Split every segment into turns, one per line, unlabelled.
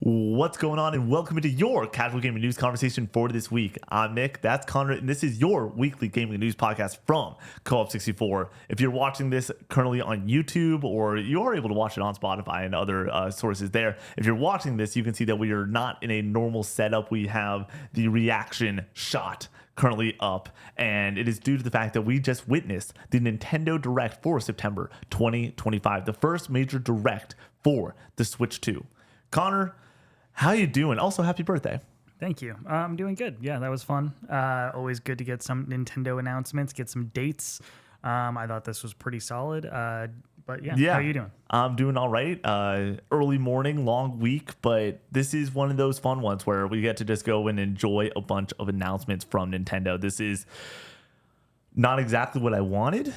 What's going on, and welcome into your casual gaming news conversation for this week. I'm Nick, that's Connor, and this is your weekly gaming news podcast from Co-op 64. If you're watching this currently on YouTube, or you are able to watch it on Spotify and other sources there, if you're watching this, you can see that we are not in a normal setup. We have the reaction shot currently up, and it is due to the fact that we just witnessed the Nintendo Direct for September 2025, the first major Direct for the Switch 2. Connor, how you doing? Also, happy birthday.
Thank you. I'm doing good. Yeah, that was fun. Always good to get some Nintendo announcements, get some dates. I thought this was pretty solid. But yeah, how are you doing?
I'm doing all right. Early morning, long week, but this is one of those fun ones where we get to just go and enjoy a bunch of announcements from Nintendo. This is not exactly what I wanted,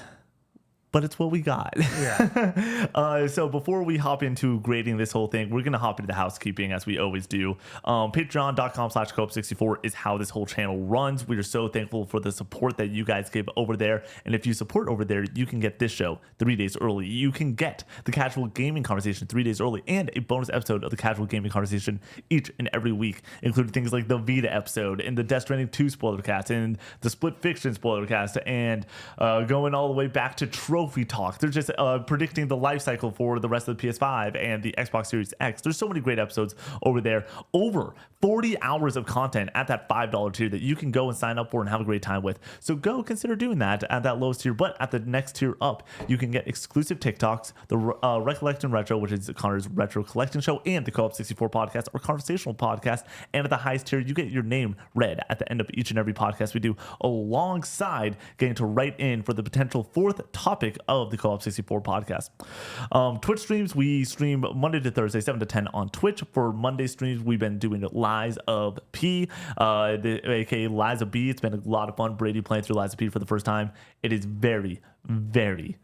but it's what we got.
Yeah.
So before we hop into grading this whole thing, we're going to hop into the housekeeping as we always do. Patreon.com/co64 is how this whole channel runs. We are so thankful for the support that you guys give over there. And if you support over there, you can get this show 3 days early. You can get the casual gaming conversation 3 days early and a bonus episode of the casual gaming conversation each and every week, including things like the Vita episode and the Death Stranding 2 spoiler cast and the Split Fiction spoiler cast, and going all the way back to Trophy Talk. They're just predicting the life cycle for the rest of the PS5 and the Xbox Series X. There's so many great episodes over there. Over 40 hours of content at that $5 tier that you can go and sign up for and have a great time with. So go consider doing that at that lowest tier. But at the next tier up, you can get exclusive TikToks, the Recollect and Retro, which is Connor's retro collecting show, and the Co-op 64 podcast or conversational podcast. And at the highest tier, you get your name read at the end of each and every podcast we do, alongside getting to write in for the potential fourth topic of the Co-op 64 podcast. Twitch streams, we stream Monday to Thursday, 7 to 10 on Twitch. For Monday streams, we've been doing Lies of P, aka Lies of B. It's been a lot of fun. Brady playing through Lies of P for the first time. It is very, very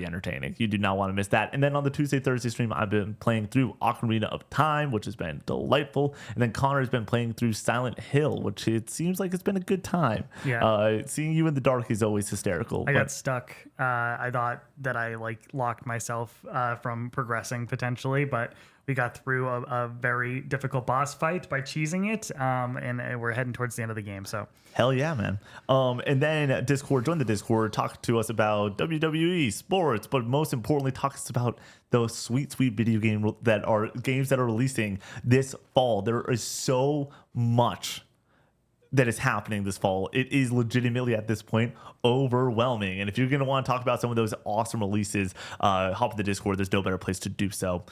entertaining. You do not want to miss that. And then on the Tuesday, Thursday stream, I've been playing through Ocarina of Time, which has been delightful. And then Connor's been playing through Silent Hill, which it seems like it's been a good time.
Yeah.
Seeing you in the dark is always hysterical.
I got stuck. I thought that I locked myself from progressing potentially, but we got through a very difficult boss fight by cheesing it, and we're heading towards the end of the game. So
hell yeah, man. And then Discord, join the Discord, talk to us about WWE, sports, but most importantly, talk to us about those sweet video games that are releasing this fall. There is so much that is happening this fall. It is legitimately at this point overwhelming. And if you're going to want to talk about some of those awesome releases, hop in the Discord. There's no better place to do so.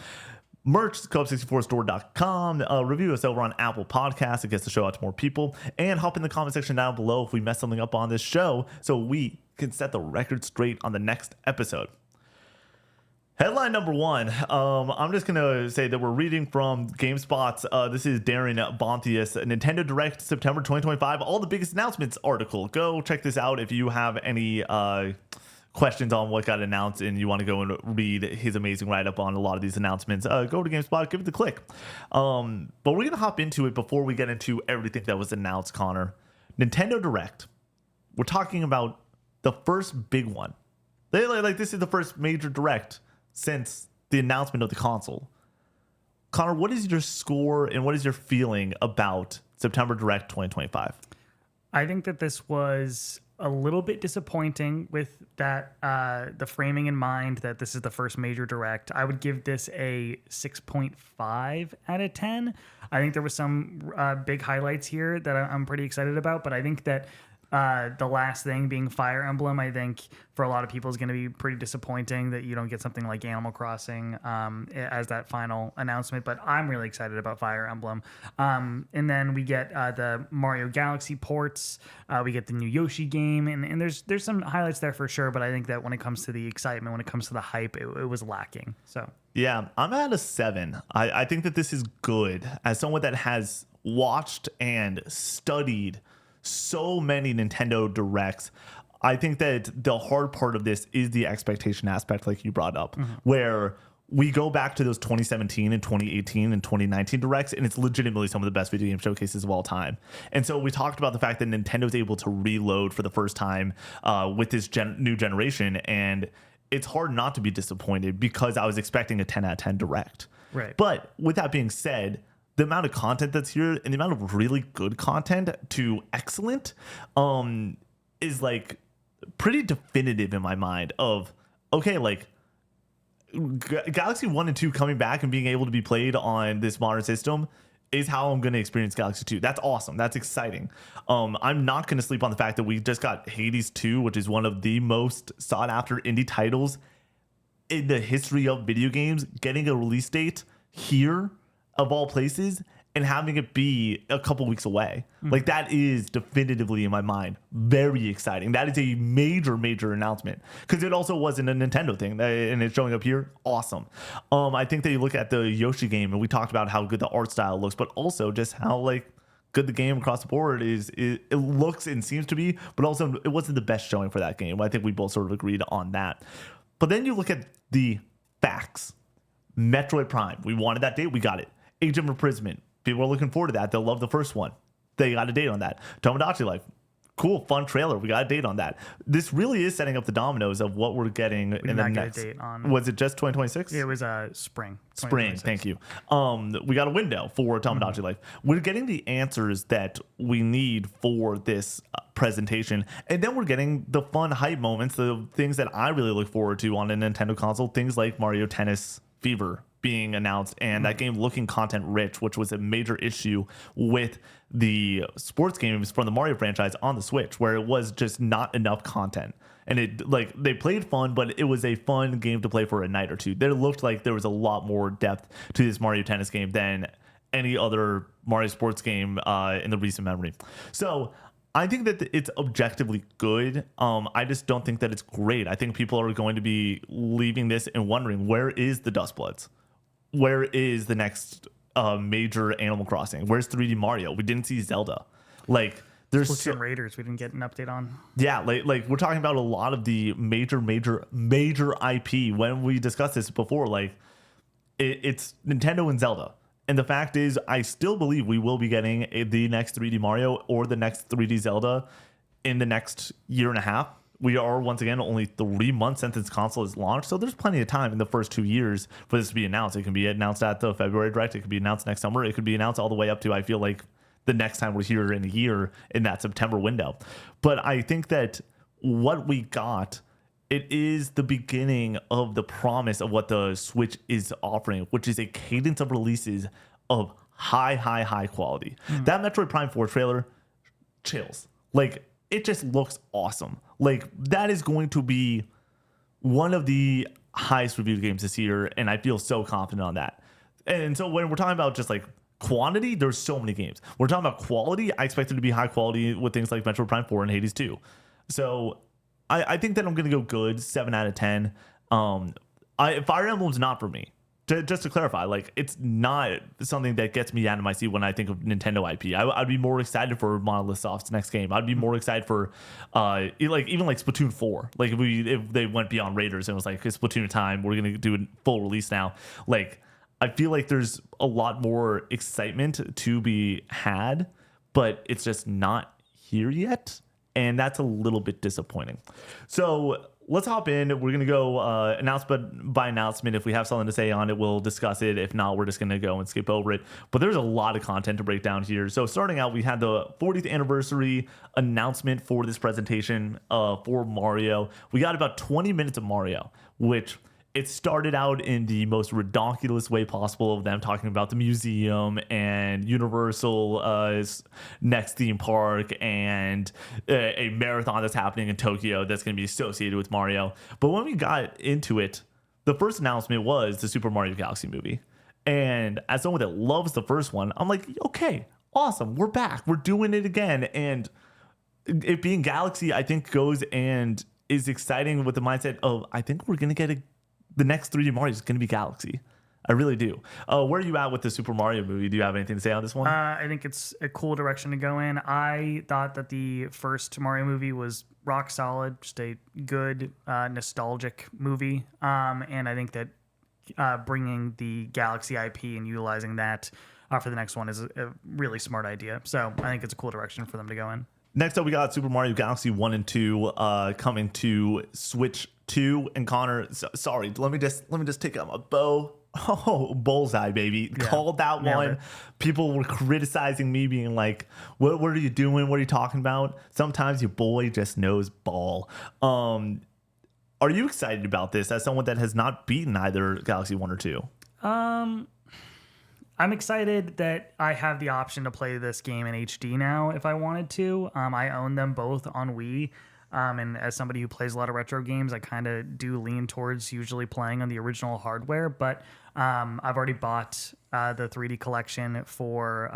Merch, co-op64store.com. Review us over on Apple Podcasts. It gets the show out to more people. And hop in the comment section down below if we mess something up on this show so we can set the record straight on the next episode. Headline number one. I'm just going to say that we're reading from GameSpot's. This is Darren Bontius, Nintendo Direct September 2025. All the biggest announcements article. Go check this out if you have any questions on what got announced and you want to go and read his amazing write-up on a lot of these announcements. Go to GameSpot, give it a click. But we're going to hop into it before we get into everything that was announced, Connor. Nintendo Direct. We're talking about the first big one. This is the first major Direct since the announcement of the console. Connor, what is your score and what is your feeling about September Direct 2025?
I think that this was a little bit disappointing with that, the framing in mind that this is the first major Direct. I would give this a 6.5 out of 10. I think there was some big highlights here that I'm pretty excited about, but I think that the last thing being Fire Emblem, I think for a lot of people is going to be pretty disappointing that you don't get something like Animal Crossing as that final announcement. But I'm really excited about Fire Emblem. And then we get the Mario Galaxy ports. We get the new Yoshi game, and there's some highlights there for sure. But I think that when it comes to the excitement, when it comes to the hype, it was lacking. So
yeah, I'm at a 7. I think that this is good as someone that has watched and studied so many Nintendo Directs. I think that the hard part of this is the expectation aspect, like you brought up, where we go back to those 2017 and 2018 and 2019 Directs, and it's legitimately some of the best video game showcases of all time. And so we talked about the fact that Nintendo's able to reload for the first time with this new generation, and it's hard not to be disappointed because I was expecting a 10 out of 10 Direct.
Right.
But with that being said, the amount of content that's here and the amount of really good content to excellent is like pretty definitive in my mind of, okay, like Galaxy 1 and 2 coming back and being able to be played on this modern system is how I'm going to experience Galaxy 2. That's awesome. That's exciting. I'm not going to sleep on the fact that we just got Hades 2, which is one of the most sought after indie titles in the history of video games, getting a release date here of all places and having it be a couple weeks away. Like, that is definitively in my mind very exciting. That is a major announcement, because it also wasn't a Nintendo thing, and it's showing up here. Awesome. I think that you look at the Yoshi game, and we talked about how good the art style looks, but also just how like good the game across the board is. It looks and seems to be, but also it wasn't the best showing for that game. I think we both sort of agreed on that. But then you look at the facts. Metroid Prime, we wanted that date, we got it. Age of Imprisonment, people are looking forward to that. They'll love the first one. They got a date on that. Tomodachi Life, cool, fun trailer. We got a date on that. This really is setting up the dominoes of what we're getting in the next. A date on. Was it just 2026?
It was spring.
Spring, thank you. We got a window for Tomodachi Life. We're getting the answers that we need for this presentation, and then we're getting the fun hype moments, the things that I really look forward to on a Nintendo console, things like Mario Tennis Fever being announced, and that game looking content rich, which was a major issue with the sports games from the Mario franchise on the Switch, where it was just not enough content. And it, like, they played fun, but it was a fun game to play for a night or two. There looked like there was a lot more depth to this Mario Tennis game than any other Mario sports game in the recent memory. So I think that it's objectively good. I just don't think that it's great. I think people are going to be leaving this and wondering, where is the Dust Bloods? Where is the next major Animal Crossing? Where's 3D Mario? We didn't see Zelda. Like, there's
Splatoon Raiders we didn't get an update on.
Yeah, like we're talking about a lot of the major IP. When we discussed this before, like it's Nintendo and Zelda. And the fact is, I still believe we will be getting the next 3D Mario or the next 3D Zelda in the next year and a half. We are, once again, only 3 months since this console is launched, so there's plenty of time in the first 2 years for this to be announced. It can be announced at the February Direct. It could be announced next summer. It could be announced all the way up to, I feel like, the next time we're here in a year in that September window. But I think that what we got, it is the beginning of the promise of what the Switch is offering, which is a cadence of releases of high quality. That Metroid Prime 4 trailer, chills. Like, it just looks awesome. Like, that is going to be one of the highest reviewed games this year, and I feel so confident on that. And so when we're talking about just like quantity, there's so many games. We're talking about quality, I expect it to be high quality with things like Metroid Prime 4 and Hades 2. So I think that I'm going to go good, 7 out of 10. Fire Emblem's not for me. Just to clarify, like, it's not something that gets me out of my seat when I think of Nintendo IP. I'd be more excited for Monolith Soft's next game. I'd be more excited for even like Splatoon 4. Like, if they went beyond Raiders and it was like, it's Splatoon time, we're gonna do a full release now. Like, I feel like there's a lot more excitement to be had, but it's just not here yet, and that's a little bit disappointing. So let's hop in. We're going to go announcement by announcement. If we have something to say on it, we'll discuss it. If not, we're just going to go and skip over it. But there's a lot of content to break down here. So starting out, we had the 40th anniversary announcement for this presentation for Mario. We got about 20 minutes of Mario, which it started out in the most ridiculous way possible of them talking about the museum and Universal's next theme park and a marathon that's happening in Tokyo that's going to be associated with Mario. But when we got into it, the first announcement was the Super Mario Galaxy movie. And as someone that loves the first one, I'm like, okay, awesome. We're back. We're doing it again. And it being Galaxy, I think goes and is exciting with the mindset of, I think we're going to get the next 3D Mario is going to be Galaxy. I really do. Where are you at with the Super Mario movie? Do you have anything to say on this one?
I think it's a cool direction to go in. I thought that the first Mario movie was rock solid, just a good, nostalgic movie. And I think that bringing the Galaxy IP and utilizing that for the next one is a really smart idea. So I think it's a cool direction for them to go in.
Next up, we got Super Mario Galaxy 1 and 2 coming to Switch 2. And Connor, sorry, let me just take out my bow. Oh, bullseye, baby.
Yeah,
Called that
nailed
one.
it.
People were criticizing me, being like, what are you doing? What are you talking about? Sometimes your boy just knows ball. Are you excited about this as someone that has not beaten either Galaxy 1 or 2?
I'm excited that I have the option to play this game in HD now if I wanted to. I own them both on Wii. And as somebody who plays a lot of retro games, I kind of do lean towards usually playing on the original hardware. But I've already bought the 3D collection for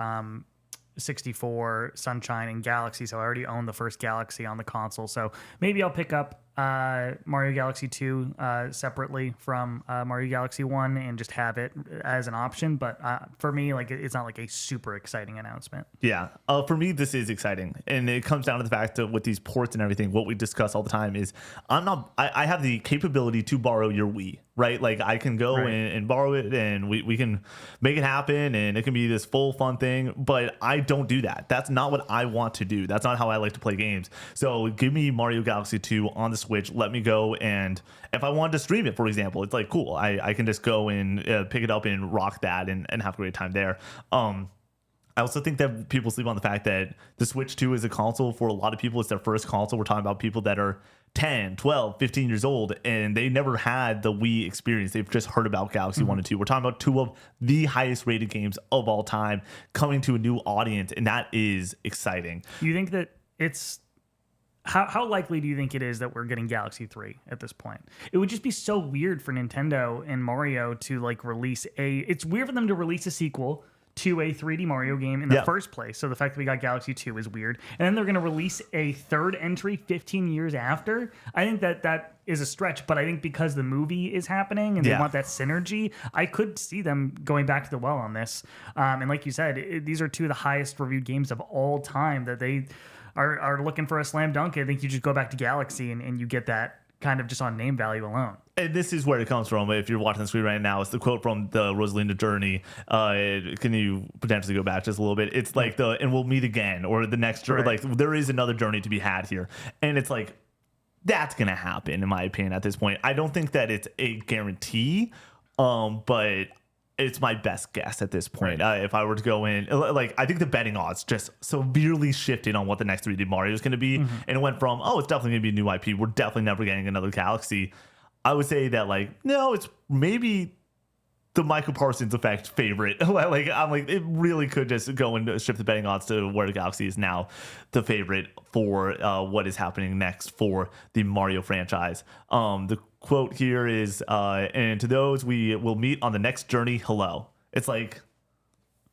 64, Sunshine, and Galaxy. So I already own the first Galaxy on the console. So maybe I'll pick up Mario Galaxy 2 separately from Mario Galaxy 1 and just have it as an option. But for me, like, it's not like a super exciting announcement.
Yeah. For me, this is exciting. And it comes down to the fact that with these ports and everything, what we discuss all the time is I have the capability to borrow your Wii, right? Like I can go and borrow it and we can make it happen and it can be this full fun thing. But I don't do that. That's not what I want to do. That's not how I like to play games. So give me Mario Galaxy 2 on the Switch. Let me go. And if I wanted to stream it, for example, it's like, cool. I can just go and pick it up and rock that and have a great time there. I also think that people sleep on the fact that the Switch 2 is a console. For a lot of people, it's their first console. We're talking about people that are 10, 12, 15 years old, and they never had the Wii experience. They've just heard about Galaxy 1 and 2. We're talking about two of the highest rated games of all time coming to a new audience, and that is exciting.
You think that it's... How likely do you think it is that we're getting Galaxy 3 at this point? It would just be so weird for Nintendo and Mario to like release it's weird for them to release a sequel to a 3D Mario game in the first place. So the fact that we got Galaxy 2 is weird. And then they're going to release a third entry 15 years after. I think that is a stretch, but I think because the movie is happening and they want that synergy, I could see them going back to the well on this. And like you said, these are two of the highest reviewed games of all time that they are looking for a slam dunk. I think you just go back to Galaxy and you get that kind of just on name value alone.
And this is where it comes from. If you're watching the screen right now, it's the quote from the Rosalinda Journey. Can you potentially go back just a little bit? It's like and we'll meet again, or the next journey. Like there is another journey to be had here. And it's like, that's going to happen, in my opinion, at this point. I don't think that it's a guarantee, but it's my best guess at this point. If I were to go in, like, I think the betting odds just severely shifted on what the next 3D Mario is going to be. And it went from, it's definitely going to be a new IP. We're definitely never getting another Galaxy. I would say that, like, no, it's maybe the Michael Parsons effect favorite. Like, I'm like, it really could just go and shift the betting odds to where the Galaxy is now the favorite for what is happening next for the Mario franchise. The quote here is, and to those we will meet on the next journey, hello. It's like,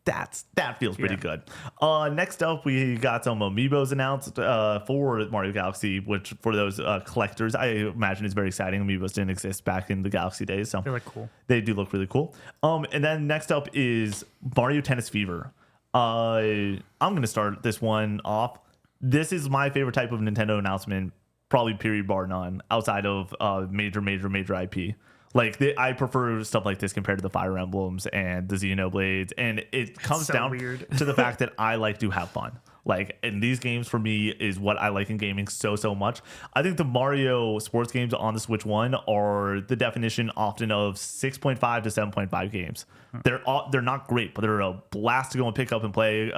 that feels pretty good. Next up, we got some amiibos announced for Mario Galaxy, which for those collectors, I imagine is very exciting. Amiibos didn't exist back in the Galaxy days, so
They look cool.
They do look really cool. And then next up is Mario Tennis Fever. I'm going to start this one off. This is my favorite type of Nintendo announcement, probably period bar none, outside of major IP. Like, I prefer stuff like this compared to the Fire Emblems and the Xenoblades, and it comes down to the fact that I like to have fun. Like, and these games for me is what I like in gaming so much. I think the Mario sports games on the Switch 1 are the definition often of 6.5 to 7.5 games. They're not great, but they're a blast to go and pick up and play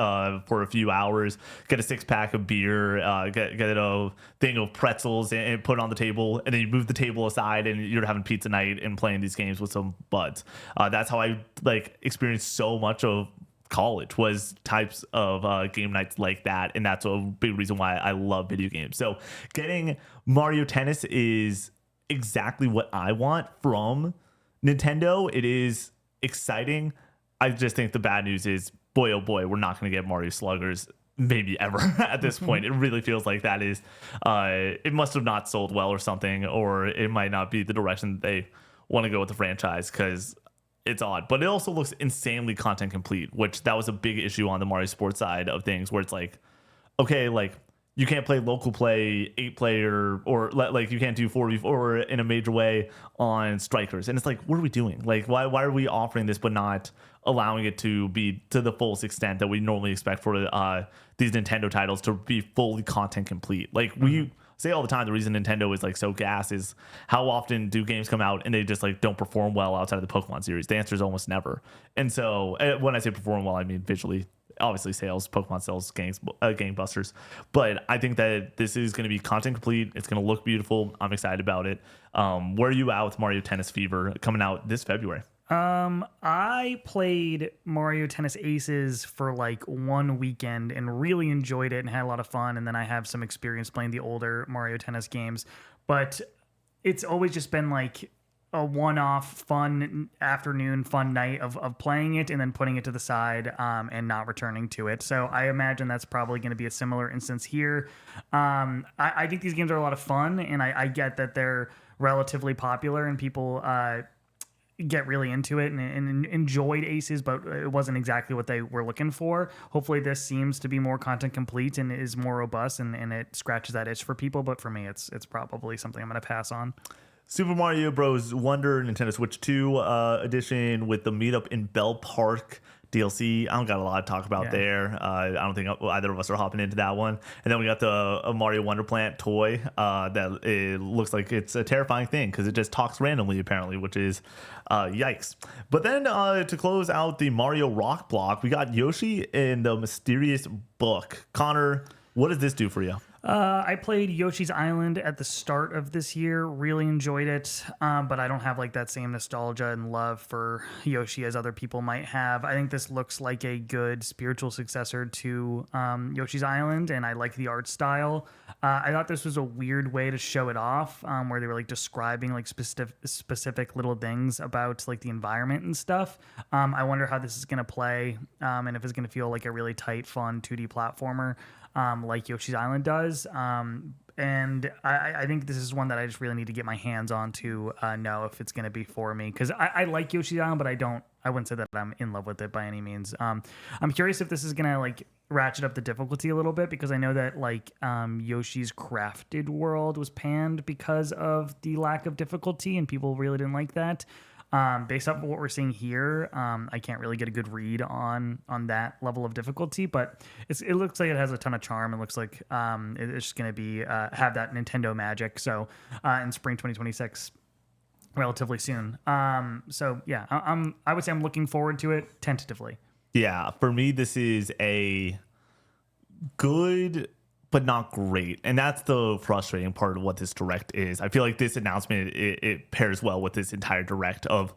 for a few hours. Get a 6-pack of beer, get a thing of pretzels and put it on the table, and then you move the table aside and you're having pizza night and playing these games with some buds. That's how I like experienced so much of college, was types of game nights like that, and that's a big reason why I love video games. So getting Mario Tennis is exactly what I want from Nintendo. It is exciting. I just think the bad news is, boy oh boy, we're not going to get Mario Sluggers maybe ever at this point. It really feels like that is it must have not sold well or something, or it might not be the direction that they want to go with the franchise, because it's odd. But it also looks insanely content complete, which that was a big issue on the Mario Sports side of things, where it's like, okay, like, you can't play local play 8-player, or like you can't do 4v4 in a major way on Strikers. And it's like, what are we doing? Like, why are we offering this but not allowing it to be to the fullest extent that we normally expect for these Nintendo titles to be fully content complete? Like, say all the time, the reason Nintendo is like so gas is how often do games come out and they just like don't perform well outside of the Pokemon series? The answer is almost never. And so when I say perform well, I mean visually. Obviously, sales, Pokemon sales, gangbusters. But I think that this is going to be content complete. It's going to look beautiful. I'm excited about it. Where are you at with Mario Tennis Fever coming out this February?
I played Mario Tennis Aces for like one weekend and really enjoyed it and had a lot of fun. And then I have some experience playing the older Mario Tennis games, but it's always just been like a one-off fun afternoon, fun night of playing it and then putting it to the side and not returning to it. So I imagine that's probably going to be a similar instance here. I think these games are a lot of fun, and I get that they're relatively popular and people get really into it and enjoyed Aces, but it wasn't exactly what they were looking for. Hopefully this seems to be more content complete and is more robust and it scratches that itch for people. But for me, it's probably something I'm going to pass on.
Super Mario Bros. Wonder Nintendo Switch 2 edition with the meetup in Bell Park DLC. I don't got a lot to talk about there. I don't think either of us are hopping into that one. And then we got the Mario Wonder Plant toy that it looks like it's a terrifying thing because it just talks randomly apparently, which is yikes. But then to close out the Mario Rock block, we got Yoshi in the Mysterious Book. Connor, what does this do for you?
I played Yoshi's Island at the start of this year, really enjoyed it, but I don't have like that same nostalgia and love for Yoshi as other people might have. I think this looks like a good spiritual successor to Yoshi's Island, and I like the art style. I thought this was a weird way to show it off, where they were like describing like specific little things about like the environment and stuff. I wonder how this is going to play, and if it's going to feel like a really tight, fun 2D platformer. Like Yoshi's Island does. And I think this is one that I just really need to get my hands on to know if it's going to be for me. Because I like Yoshi's Island, but I wouldn't say that I'm in love with it by any means. I'm curious if this is going to like ratchet up the difficulty a little bit, because I know that like Yoshi's Crafted World was panned because of the lack of difficulty and people really didn't like that. Based off of what we're seeing here, I can't really get a good read on that level of difficulty, but it looks like it has a ton of charm. It looks like it's just going to be have that Nintendo magic. So in spring 2026, relatively soon. So yeah, I would say I'm looking forward to it tentatively.
Yeah, for me, this is a good but not great. And that's the frustrating part of what this direct is. I feel like this announcement, it pairs well with this entire direct of,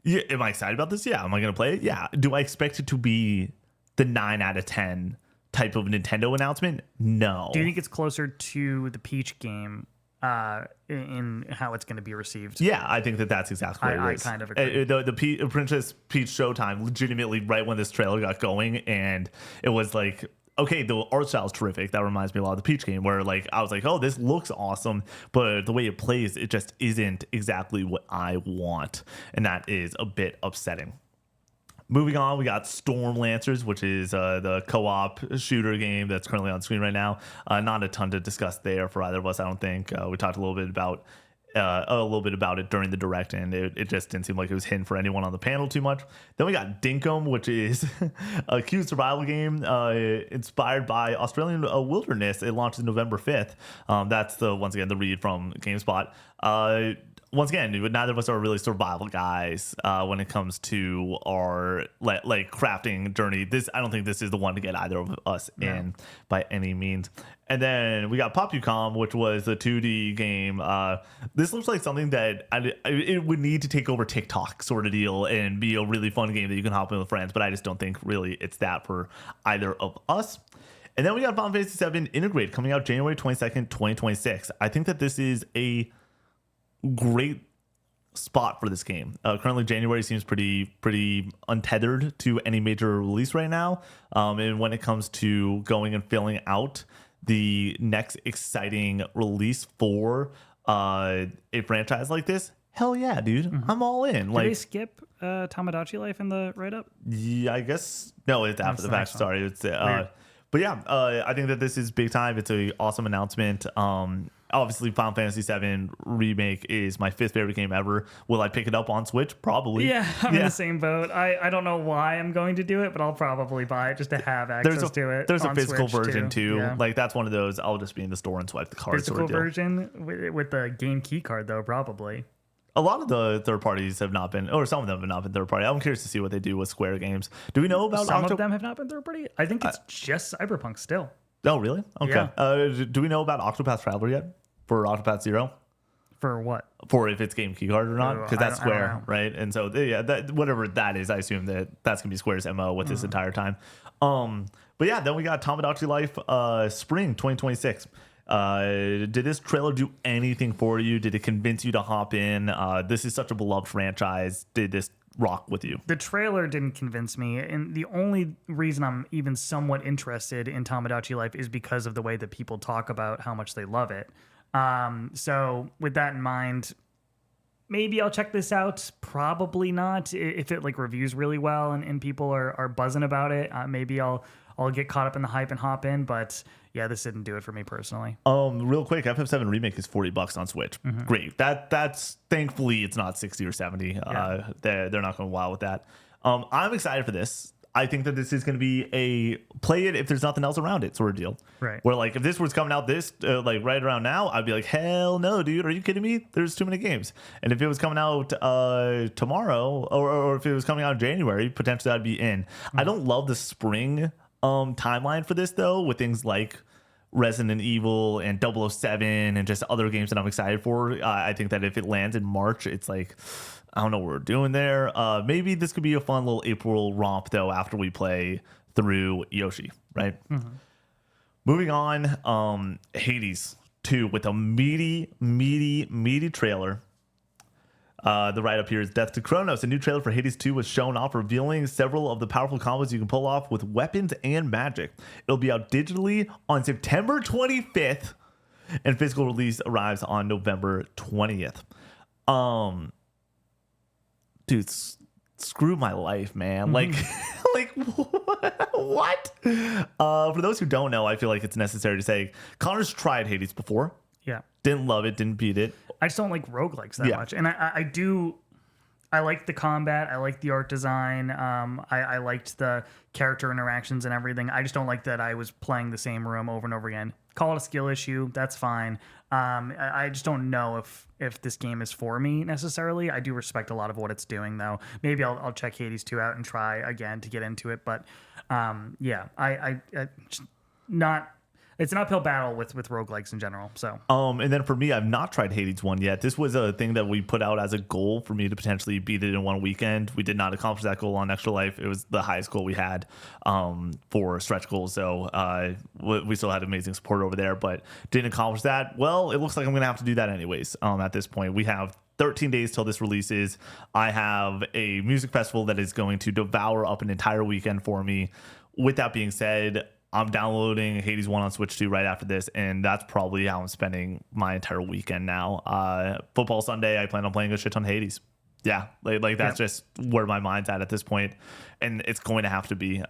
yeah, am I excited about this? Yeah. Am I going to play it? Yeah. Do I expect it to be the 9 out of 10 type of Nintendo announcement? No.
Do you think it's closer to the Peach game in how it's going to be received?
Yeah, I think that's exactly what it is.
I kind of agree.
The Princess Peach Showtime, legitimately right when this trailer got going, and it was like, okay, the art style is terrific. That reminds me a lot of the Peach game, where like I was like, oh, this looks awesome, but the way it plays, it just isn't exactly what I want, and that is a bit upsetting. Moving on, we got Storm Lancers, which is the co-op shooter game that's currently on screen right now. Not a ton to discuss there for either of us, I don't think. We talked a little bit about it during the direct, and it just didn't seem like it was hidden for anyone on the panel too much. Then we got Dinkum, which is a cute survival game inspired by Australian wilderness. It launches November 5th. That's once again the read from GameSpot. Once again, neither of us are really survival guys when it comes to our like crafting journey. I don't think this is the one to get either of us in by any means. And then we got Popucom, which was a 2D game. This looks like something that it would need to take over TikTok sort of deal and be a really fun game that you can hop in with friends. But I just don't think really it's that for either of us. And then we got Final Fantasy VII Integrate coming out January 22nd, 2026. I think that this is a great spot for this game. Currently, January seems pretty untethered to any major release right now. And when it comes to going and filling out the next exciting release for a franchise like this, hell yeah, dude. I'm all in.
Did they skip Tamagotchi Life in the write-up?
Yeah, I guess. No, it's after the fact. Sorry. It's but yeah, I think that this is big time. It's a awesome announcement. obviously Final Fantasy VII Remake is my 5th favorite game ever. Will I pick it up on Switch? Probably.
Yeah, I'm in the same boat. I don't know why I'm going to do it, but I'll probably buy it just to have access to it.
There's a
on
physical
Switch
version too.
Yeah.
Like that's one of those. I'll just be in the store and swipe the card.
Physical version with the game key card though, probably.
A lot of the third parties have not been, or some of them have not been third party. I'm curious to see what they do with Square games. Do we know about
some of them have not been third party? I think it's just Cyberpunk still.
Oh, really? Okay.
Yeah.
Do we know about Octopath Traveler yet for Octopath Zero?
For what?
For if it's game key card or not, because that's Square, right? And so yeah, whatever that is, I assume that's gonna be Square's MO with this entire time. But yeah, then we got Tamagotchi Life, spring 2026. Did this trailer do anything for you? Did it convince you to hop in? This is such a beloved franchise. Did this rock with you?
The trailer didn't convince me, and the only reason I'm even somewhat interested in Tamagotchi Life is because of the way that people talk about how much they love it. So with that in mind, maybe I'll check this out. Probably not. If it like reviews really well and people are buzzing about it, maybe I'll get caught up in the hype and hop in. But yeah, this didn't do it for me personally.
Real quick, FF7 Remake is $40 on Switch. Great. That's thankfully it's not 60 or 70.
Yeah.
They're not going to wow with that. I'm excited for this. I think that this is going to be a play it if there's nothing else around it sort of deal.
Right.
Where like if this was coming out like right around now, I'd be like, hell no, dude. Are you kidding me? There's too many games. And if it was coming out tomorrow or if it was coming out in January, potentially I'd be in. I don't love the spring timeline for this though, with things like Resident Evil and 007 and just other games that I'm excited for. I think that if it lands in March, it's like, I don't know what we're doing there. Maybe this could be a fun little April romp though after we play through Yoshi, right? Moving on, Hades 2 with a meaty trailer. The write-up here is Death to Kronos. A new trailer for Hades 2 was shown off, revealing several of the powerful combos you can pull off with weapons and magic. It'll be out digitally on September 25th, and physical release arrives on November 20th. Dude, screw my life, man. Like what? For those who don't know, I feel like it's necessary to say Connor's tried Hades before.
Yeah.
Didn't love it, didn't beat it.
I just don't like roguelikes that much. And I like the combat. I like the art design. I liked the character interactions and everything. I just don't like that I was playing the same room over and over again. Call it a skill issue. That's fine. I just don't know if this game is for me necessarily. I do respect a lot of what it's doing, though. Maybe I'll check Hades 2 out and try again to get into it. But yeah, I just not. It's an uphill battle with roguelikes in general. So
and then for me, I've not tried Hades 1 yet. This was a thing that we put out as a goal for me to potentially beat it in one weekend. We did not accomplish that goal on Extra Life. It was the highest goal we had for stretch goals. So we still had amazing support over there, but didn't accomplish that. Well, it looks like I'm going to have to do that anyways. At this point, we have 13 days till this releases. I have a music festival that is going to devour up an entire weekend for me. With that being said, I'm downloading Hades 1 on Switch 2 right after this, and that's probably how I'm spending my entire weekend now. Football Sunday, I plan on playing a shit ton of Hades. Yeah, like that's just where my mind's at this point, and it's going to have to be.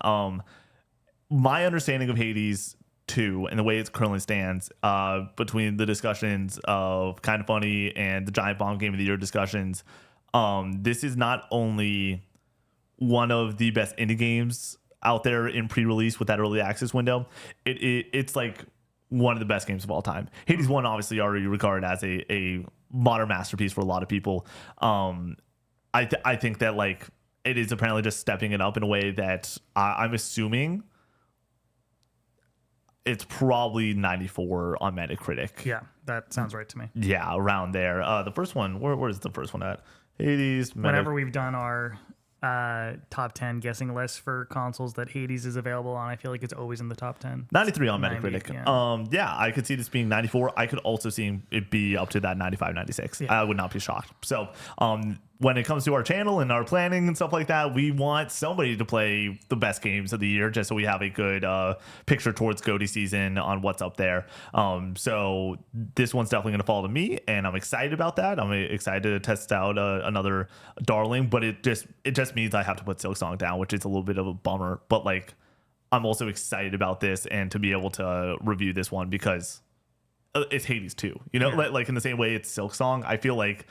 My understanding of Hades 2 and the way it currently stands, between the discussions of Kind of Funny and the Giant Bomb Game of the Year discussions, this is not only one of the best indie games out there in pre-release with that early access window, it's like one of the best games of all time. Hades 1 obviously already regarded as a modern masterpiece for a lot of people. I think that like it is apparently just stepping it up in a way that I'm assuming it's probably 94 on Metacritic.
yeah, that sounds right to me.
Yeah, around there. The first one, where is the first one at? Hades.
Whenever we've done our top 10 guessing list for consoles that Hades is available on, I feel like it's always in the top 10.
93 on Metacritic.
90,
yeah, I could see this being 94. I could also see it be up to that 95, 96.
Yeah.
I would not be shocked. So when it comes to our channel and our planning and stuff like that, we want somebody to play the best games of the year just so we have a good picture towards GOTY season on what's up there. So this one's definitely going to fall to me, and I'm excited about that. I'm excited to test out another darling, but it just means I have to put Silksong down, which is a little bit of a bummer. But like, I'm also excited about this and to be able to review this one because it's Hades too. You know, like in the same way it's Silk Song. I feel like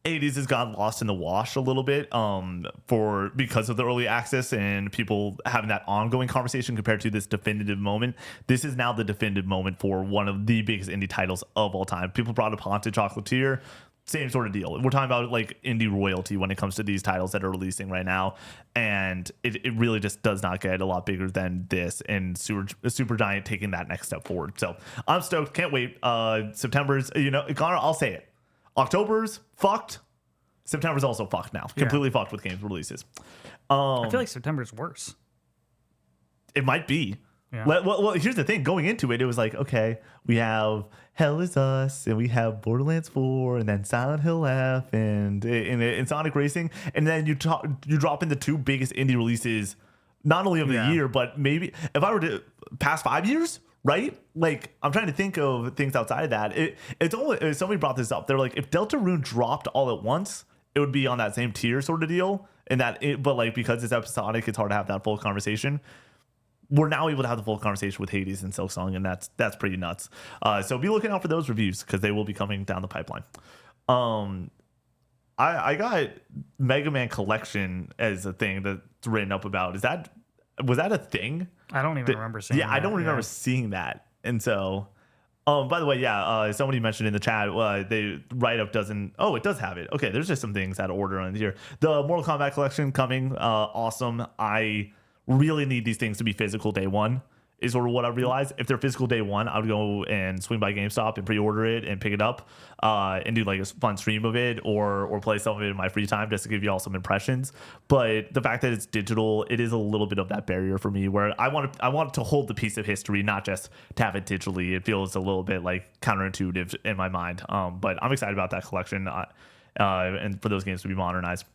Hades has gotten lost in the wash a little bit because of the early access and people having that ongoing conversation compared to this definitive moment. This is now the definitive moment for one of the biggest indie titles of all time. People brought up Haunted Chocolatier. Same sort of deal. We're talking about like indie royalty when it comes to these titles that are releasing right now, and it really just does not get a lot bigger than this. And Supergiant taking that next step forward. So I'm stoked. Can't wait. September's, Connor, I'll say it. October's fucked. September's also fucked now. Completely fucked with games releases.
I feel like September's worse.
It might be.
Yeah.
Well, here's the thing. Going into it, it was like, okay, we have Hell Is Us, and we have Borderlands 4, and then Silent Hill F, and Sonic Racing, and then you drop in the two biggest indie releases, not only of the year, but maybe if I were to past 5 years, right? Like I'm trying to think of things outside of that. It's only somebody brought this up. They're like, if Deltarune dropped all at once, it would be on that same tier sort of deal, but like because it's episodic, it's hard to have that full conversation. We're now able to have the full conversation with Hades and Silk Song, and that's pretty nuts. So be looking out for those reviews because they will be coming down the pipeline. I got Mega Man Collection as a thing that's written up about. Was that a thing?
I don't even remember seeing.
Yeah, I don't remember seeing that. And so, by the way, somebody mentioned in the chat, the write-up doesn't. Oh, it does have it. Okay, there's just some things out of order on here. The Mortal Kombat Collection coming, awesome. I really need these things to be physical day one is sort of what I realized. If they're physical day one, I would go and swing by GameStop and pre-order it and pick it up and do like a fun stream of it or play some of it in my free time just to give you all some impressions. But the fact that it's digital, it is a little bit of that barrier for me where I want to hold the piece of history, not just to have it digitally. It feels a little bit like counterintuitive in my mind. But I'm excited about that collection and for those games to be modernized.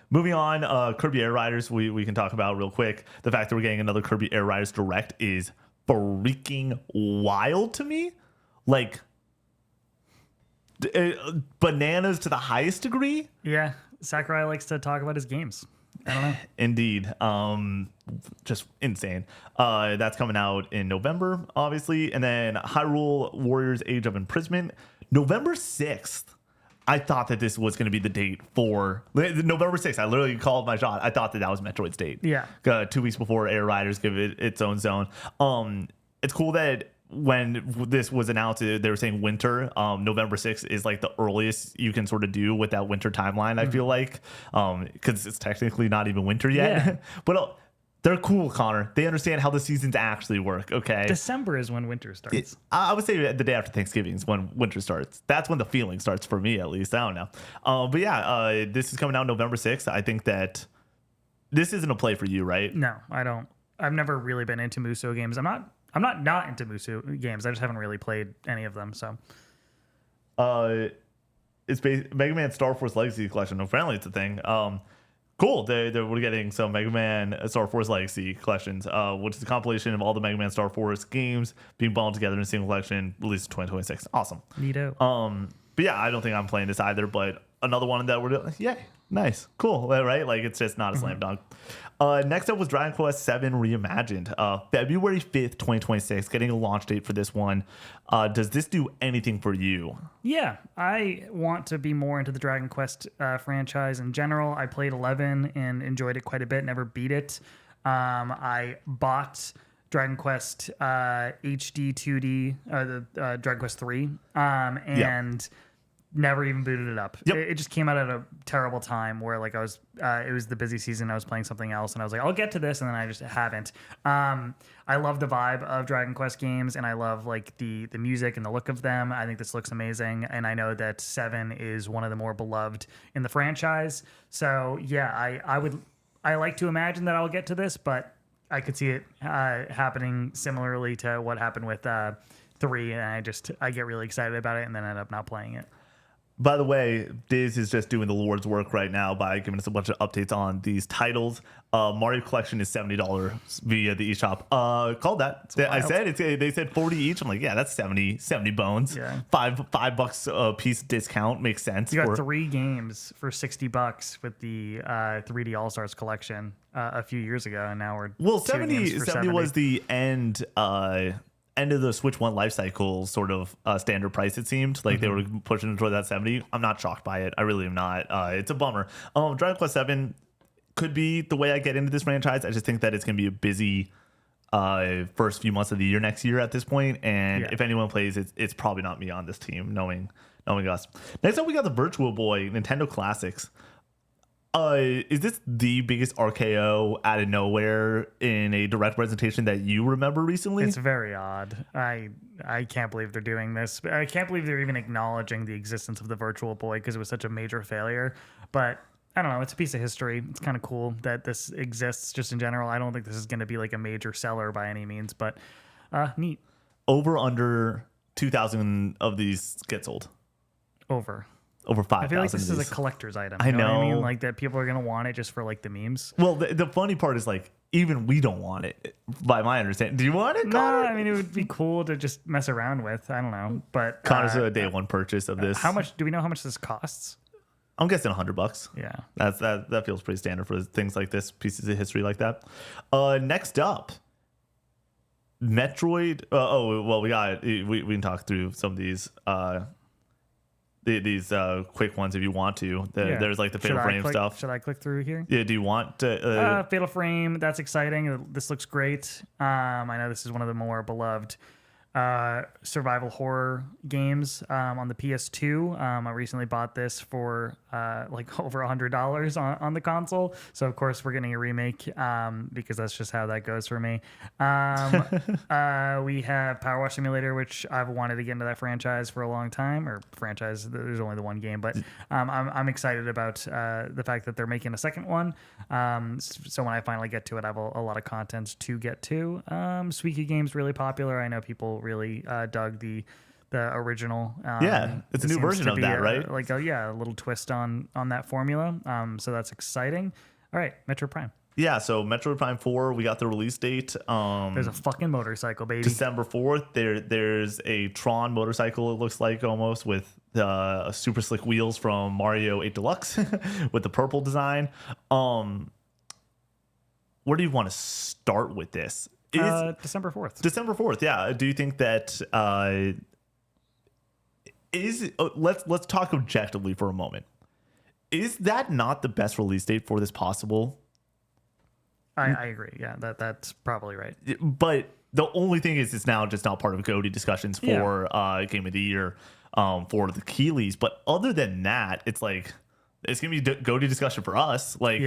Moving on, Kirby Air Riders, we can talk about real quick. The fact that we're getting another Kirby Air Riders Direct is freaking wild to me. Like, bananas to the highest degree.
Yeah, Sakurai likes to talk about his games. I don't know.
Indeed. Just insane. That's coming out in November, obviously. And then Hyrule Warriors Age of Imprisonment, November 6th. I thought that this was going to be the date for November 6th. I literally called my shot. I thought that was Metroid's date.
Yeah.
2 weeks before Air Riders give it its own zone. It's cool that when this was announced, they were saying winter. November 6th is like the earliest you can sort of do with that winter timeline, I feel like. Because it's technically not even winter yet.
Yeah.
But they're cool, Connor. They understand how the seasons actually work, okay?
December is when winter starts.
I would say the day after Thanksgiving is when winter starts. That's when the feeling starts for me, at least. I don't know. But yeah, this is coming out November 6th. I think that this isn't a play for you, right?
No, I don't. I've never really been into Musou games. I'm not into Musou games. I just haven't really played any of them, so.
It's Mega Man Star Force Legacy Collection. Apparently it's a thing. Cool. We're getting some Mega Man Star Force Legacy collections, which is a compilation of all the Mega Man Star Force games being bundled together in a single collection, released in 2026. Awesome.
Neato.
But yeah, I don't think I'm playing this either, but another one that we're doing. Yay. Nice. Cool. Right? Like, it's just not a slam dunk. Next up was Dragon Quest VII Reimagined. February 5th, 2026, getting a launch date for this one. Does this do anything for you?
Yeah, I want to be more into the Dragon Quest franchise in general. I played 11 and enjoyed it quite a bit, never beat it. I bought Dragon Quest HD 2D, the Dragon Quest 3, and never even booted it up. It just came out at a terrible time where like it was the busy season. I was playing something else and I was like, I'll get to this. And then I just haven't. I love the vibe of Dragon Quest games and I love like the music and the look of them. I think this looks amazing. And I know that 7 is one of the more beloved in the franchise. So yeah, I like to imagine that I'll get to this, but I could see it happening similarly to what happened with 3. And I get really excited about it and then end up not playing it.
By the way, Diz is just doing the Lord's work right now by giving us a bunch of updates on these titles. Mario Collection is $70 via the eShop. Called that. I said they said 40 each. I'm like, yeah, that's 70 bones.
Yeah.
$5 a piece discount makes sense.
You got 3 games for $60 with the 3D All Stars collection a few years ago, and now we're
70 was the end end of the Switch One life cycle sort of standard price. It seemed like they were pushing toward that 70. I'm not shocked by it. I really am not. It's a bummer. Dragon Quest 7 could be the way I get into this franchise. I just think that it's going to be a busy first few months of the year next year at this point, and if anyone plays, it's probably not me on this team, knowing us. Next up, we got the Virtual Boy Nintendo Classics. Is this the biggest RKO out of nowhere in a direct presentation that you remember recently?
It's very odd. I can't believe they're doing this. I can't believe they're even acknowledging the existence of the Virtual Boy because it was such a major failure. But I don't know. It's a piece of history. It's kind of cool that this exists just in general. I don't think this is going to be like a major seller by any means, but neat.
Over under 2,000 of these get sold.
Over
5,000.
I feel like this is a collector's item.
I know.
What I mean? Like that people are going to want it just for like the memes.
Well, the funny part is like, even we don't want it, by my understanding. Do you want it, Connor?
No, I mean, it would be cool to just mess around with. I don't know. But
Connor's a day one purchase of this.
How much do we know how much this costs?
I'm guessing $100.
Yeah.
That feels pretty standard for things like this, pieces of history like that. Next up, Metroid. We can talk through some of these quick ones if you want to. There's like the Fatal Frame stuff.
Should I click through here?
Yeah. Do you want to?
Fatal Frame. That's exciting. This looks great. I know this is one of the more beloved survival horror games on the PS2. I recently bought this for like over $100 on the console. So of course we're getting a remake because that's just how that goes for me. We have Power Wash Simulator, which I've wanted to get into that franchise for a long time. Or franchise, there's only the one game, but I'm excited about the fact that they're making a second one. So when I finally get to it, I have a lot of content to get to. Suiki Game's really popular. I know people really dug the original.
It's a new version of that, right?
A little twist on that formula. So that's exciting. All right, Metro Prime.
Yeah, so Metroid Prime 4, we got the release date.
There's a fucking motorcycle, baby.
December 4th. There's a Tron motorcycle, it looks like, almost, with super slick wheels from Mario 8 Deluxe with the purple design. Where do you want to start with this?
December 4th.
December 4th, yeah. Do you think that let's talk objectively for a moment. Is that not the best release date for this possible?
I agree. Yeah, that's probably right.
But the only thing is, it's now just not part of GOTY discussions for Game of the Year for the Keeleys. But other than that, it's like it's gonna be GOTY discussion for us. Like,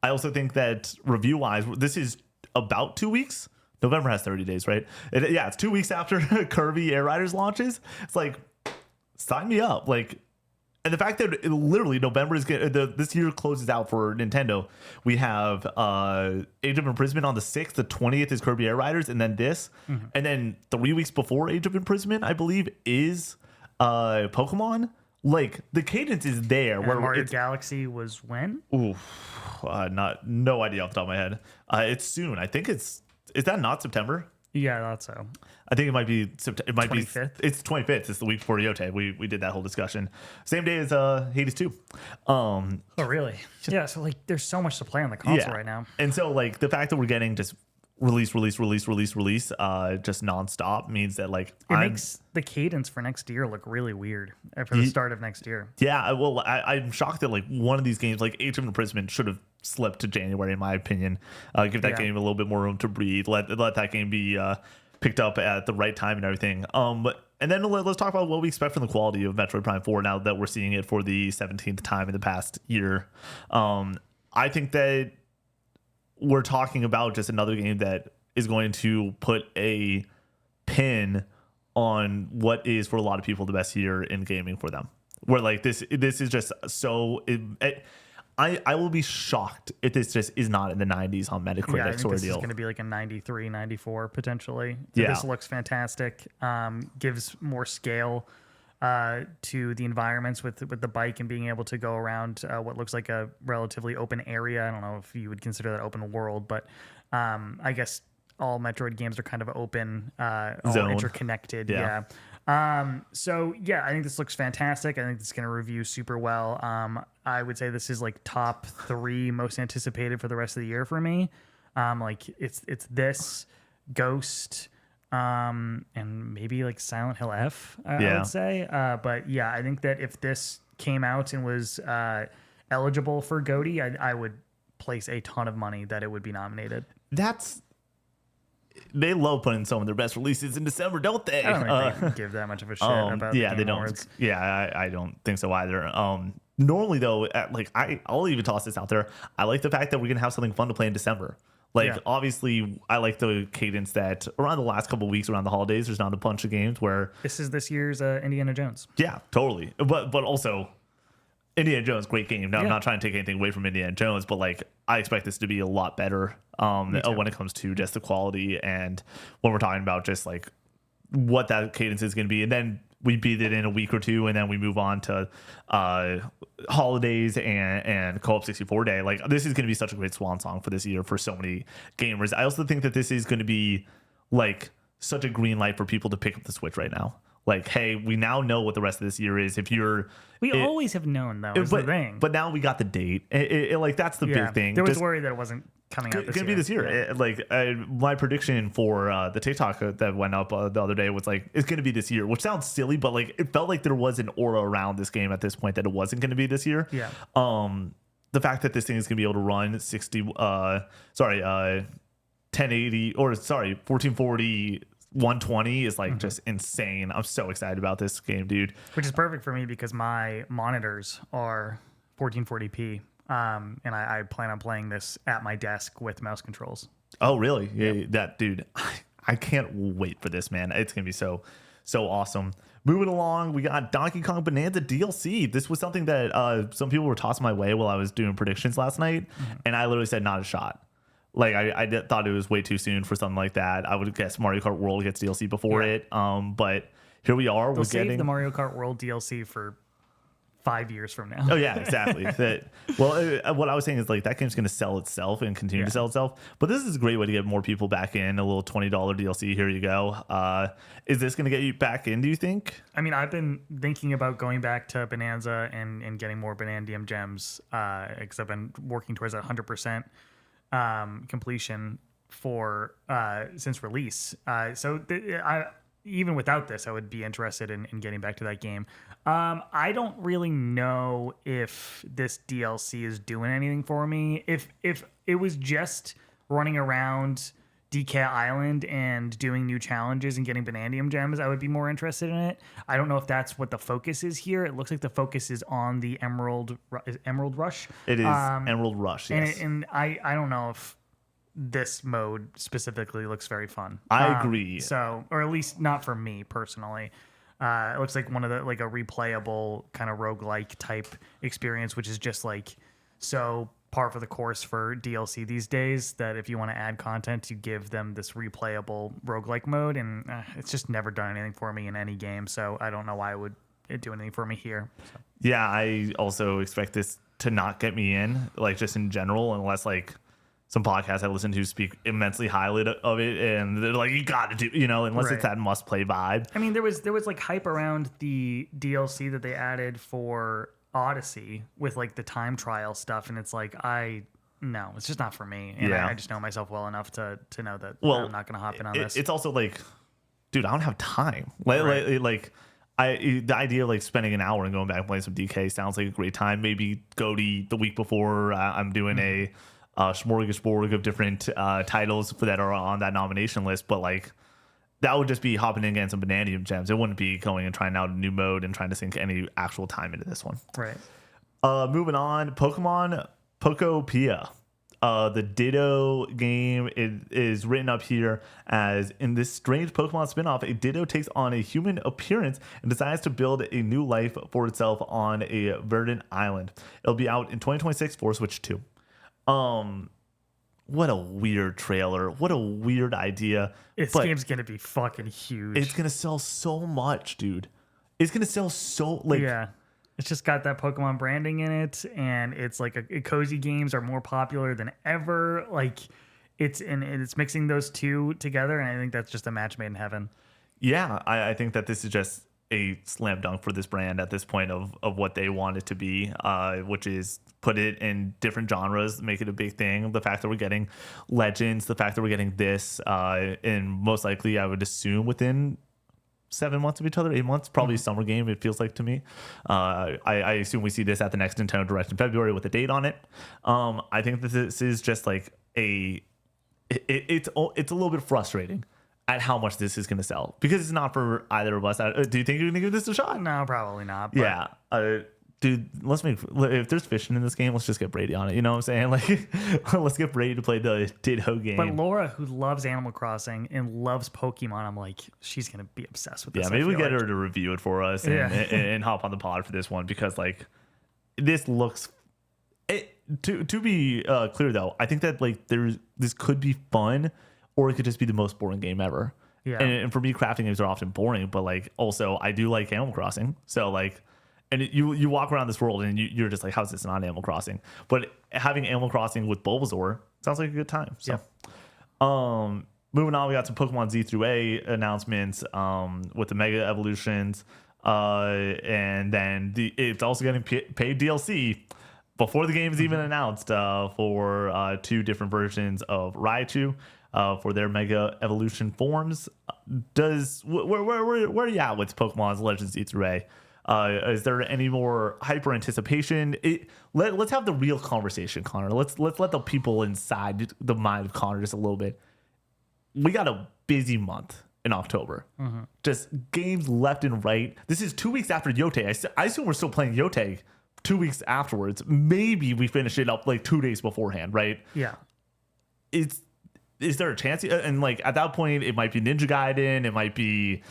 I also think that review wise, this is about 2 weeks. November has 30 days, right? It's 2 weeks after Kirby Air Riders launches. It's like, sign me up. Like, and the fact that literally November is this year closes out for Nintendo. We have Age of Imprisonment on the 6th. The 20th is Kirby Air Riders, and then this. Mm-hmm. And then 3 weeks before Age of Imprisonment, I believe, is Pokemon. Like, the cadence is there.
And where Mario Galaxy was when?
No idea off the top of my head. It's soon. I think is that not September?
Yeah, that's so.
I think it might be September. It might
25th?
be. It's 25th. It's the week before Yote. We did that whole discussion. Same day as Hades 2.
Oh, really? Yeah. So like, there's so much to play on the console right now.
And so like the fact that we're getting just release, just nonstop means that like
it makes the cadence for next year look really weird for the start of next year.
Yeah. Well, I'm shocked that like one of these games, like Age of Imprisonment, should have slipped to January, in my opinion. Give that game a little bit more room to breathe. Let that game be picked up at the right time and everything. And then let's talk about what we expect from the quality of Metroid Prime 4 now that we're seeing it for the 17th time in the past year. I think that we're talking about just another game that is going to put a pin on what is for a lot of people the best year in gaming for them. Where like this is just so. I will be shocked if this just is not in the 90s on Metacritic.
Yeah, I think this is going to be like a 93, 94 potentially. So this looks fantastic. Gives more scale to the environments with the bike and being able to go around what looks like a relatively open area. I don't know if you would consider that open world, but I guess all Metroid games are kind of open, all interconnected. Yeah. So yeah, I think this looks fantastic. I think it's going to review super well. I would say this is like top 3 most anticipated for the rest of the year for me. Like it's this, Ghost, and maybe like Silent Hill F, I
Yeah.
would say. But yeah, I think that if this came out and was eligible for GOTY, I would place a ton of money that it would be nominated.
They love putting some of their best releases in December, don't they?
I don't think they give that much of a shit about
Yeah,
the
they
Game
don't.
Awards.
Yeah, I don't think so either. Normally though, I'll even toss this out there. I like the fact that we're gonna have something fun to play in December. Like,
Yeah.
obviously, I like the cadence that around the last couple of weeks around the holidays, there's not a bunch of games where,
This is this year's Indiana Jones.
yeah, totally. But also, Indiana Jones, great game. Now, I'm
Yeah.
not trying to take anything away from Indiana Jones, but like, I expect this to be a lot better when it comes to just the quality and when we're talking about just like what that cadence is going to be. And then we beat it in a week or two, and then we move on to holidays and Co-op 64 Day. Like, this is going to be such a great swan song for this year for so many gamers. I also think that this is going to be like such a green light for people to pick up the Switch right now. Like, hey, we now know what the rest of this year is. If you're,
We always have known, though, is the thing.
but now we got the date. Like, that's the big thing.
There was
Just-
worry that it wasn't coming out this
gonna
year.
be this year. My prediction for the TikTok that went up the other day was like, it's gonna be this year, which sounds silly, but like, it felt like there was an aura around this game at this point that it wasn't gonna be this year.
Yeah.
The fact that this thing is gonna be able to run 1080 or 1440 120 is like just insane. I'm so excited about this game, dude.
Which is perfect for me because my monitors are 1440p. And I plan on playing this at my desk with mouse controls.
Oh, really? Yeah, that dude. I can't wait for this, man. It's gonna be so awesome. Moving along, we got Donkey Kong Bonanza DLC. This was something that some people were tossing my way while I was doing predictions last night, and I literally said not a shot. Like, thought it was way too soon for something like that. I would guess Mario Kart World gets DLC before it. But here we are.
They'll save the Mario Kart World DLC for 5 years from now.
Oh yeah, exactly. What I was saying is like that game's going to sell itself and continue to sell itself. But this is a great way to get more people back in. A little $20 DLC. Here you go. Is this going to get you back in? Do you think?
I mean, I've been thinking about going back to Bonanza and getting more Bonandium gems because I've been working towards that 100% completion for since release. Even without this, I would be interested in getting back to that game. I don't really know if this DLC is doing anything for me. If it was just running around DK Island and doing new challenges and getting Bonandium gems, I would be more interested in it. I don't know if that's what the focus is here. It looks like the focus is on the Emerald Rush.
It is Emerald Rush, yes.
And I don't know if this mode specifically looks very fun.
I agree.
So, or at least not for me personally. It looks like one of the like a replayable kind of roguelike type experience, which is just like so par for the course for DLC these days that if you want to add content, you give them this replayable roguelike mode, and it's just never done anything for me in any game. So I don't know why it would do anything for me here. So.
Yeah, I also expect this to not get me in, like just in general, unless like some podcasts I listen to speak immensely highly of it, and they're like, you got to do, unless it's that must play vibe.
I mean, there was like hype around the DLC that they added for Odyssey with like the time trial stuff, and it's like no, it's just not for me. And I just know myself well enough to know that I'm not going to hop in on this.
It's also like, dude, I don't have time. The idea of like spending an hour and going back and playing some DK sounds like a great time. Maybe GOTY the week before I'm doing a smorgasbord of different titles that are on that nomination list, but like that would just be hopping in getting some Bonandium gems. It wouldn't be going and trying out a new mode and trying to sink any actual time into this one.
Right.
Moving on, Pokemon Pokopia. The Ditto game is written up here as in this strange Pokemon spinoff, a Ditto takes on a human appearance and decides to build a new life for itself on a verdant island. It'll be out in 2026 for Switch 2. What a weird trailer. What a weird idea.
This game's going to be fucking huge.
It's going to sell so much, dude. It's going to sell so like
yeah. It's just got that Pokemon branding in it, and it's like cozy games are more popular than ever. Like it's mixing those two together, and I think that's just a match made in heaven.
Yeah, I think that this is just a slam dunk for this brand at this point of what they want it to be, which is put it in different genres, make it a big thing. The fact that we're getting Legends, the fact that we're getting this, and most likely I would assume within 7 months of each other, 8 months, probably summer game, it feels like to me. I assume we see this at the next Nintendo Direct in February with a date on it. I think that this is just like it's a little bit frustrating at how much this is going to sell because it's not for either of us. Do you think you're going to give this a shot?
No, probably not. But
Yeah. Dude, if there's fishing in this game, let's just get Brady on it. You know what I'm saying? Like, let's get Brady to play the Ditto game.
But Laura, who loves Animal Crossing and loves Pokemon, I'm like, she's going to be obsessed with this.
Yeah, maybe we get her to review it for us and hop on the pod for this one because, like, this looks... To be clear, though, I think that, like, this could be fun or it could just be the most boring game ever.
Yeah.
And for me, crafting games are often boring, but, like, also, I do like Animal Crossing. So, like... And you walk around this world and you're just like, how's this not Animal Crossing? But having Animal Crossing with Bulbasaur sounds like a good time. So, moving on, we got some Pokemon Z through A announcements with the Mega Evolutions. And then it's also getting paid DLC before the game is even announced for 2 different versions of Raichu for their Mega Evolution forms. Where are you at with Pokemon's Legends Z through A? Is there any more hyper anticipation? Let's have the real conversation, Connor. Let's let the people inside the mind of Connor just a little bit. We got a busy month in October. Just games left and right. This is 2 weeks after Yote. I assume we're still playing Yote 2 weeks afterwards. Maybe we finish it up like 2 days beforehand, right?
Yeah.
Is there a chance? And like at that point, it might be Ninja Gaiden, it might be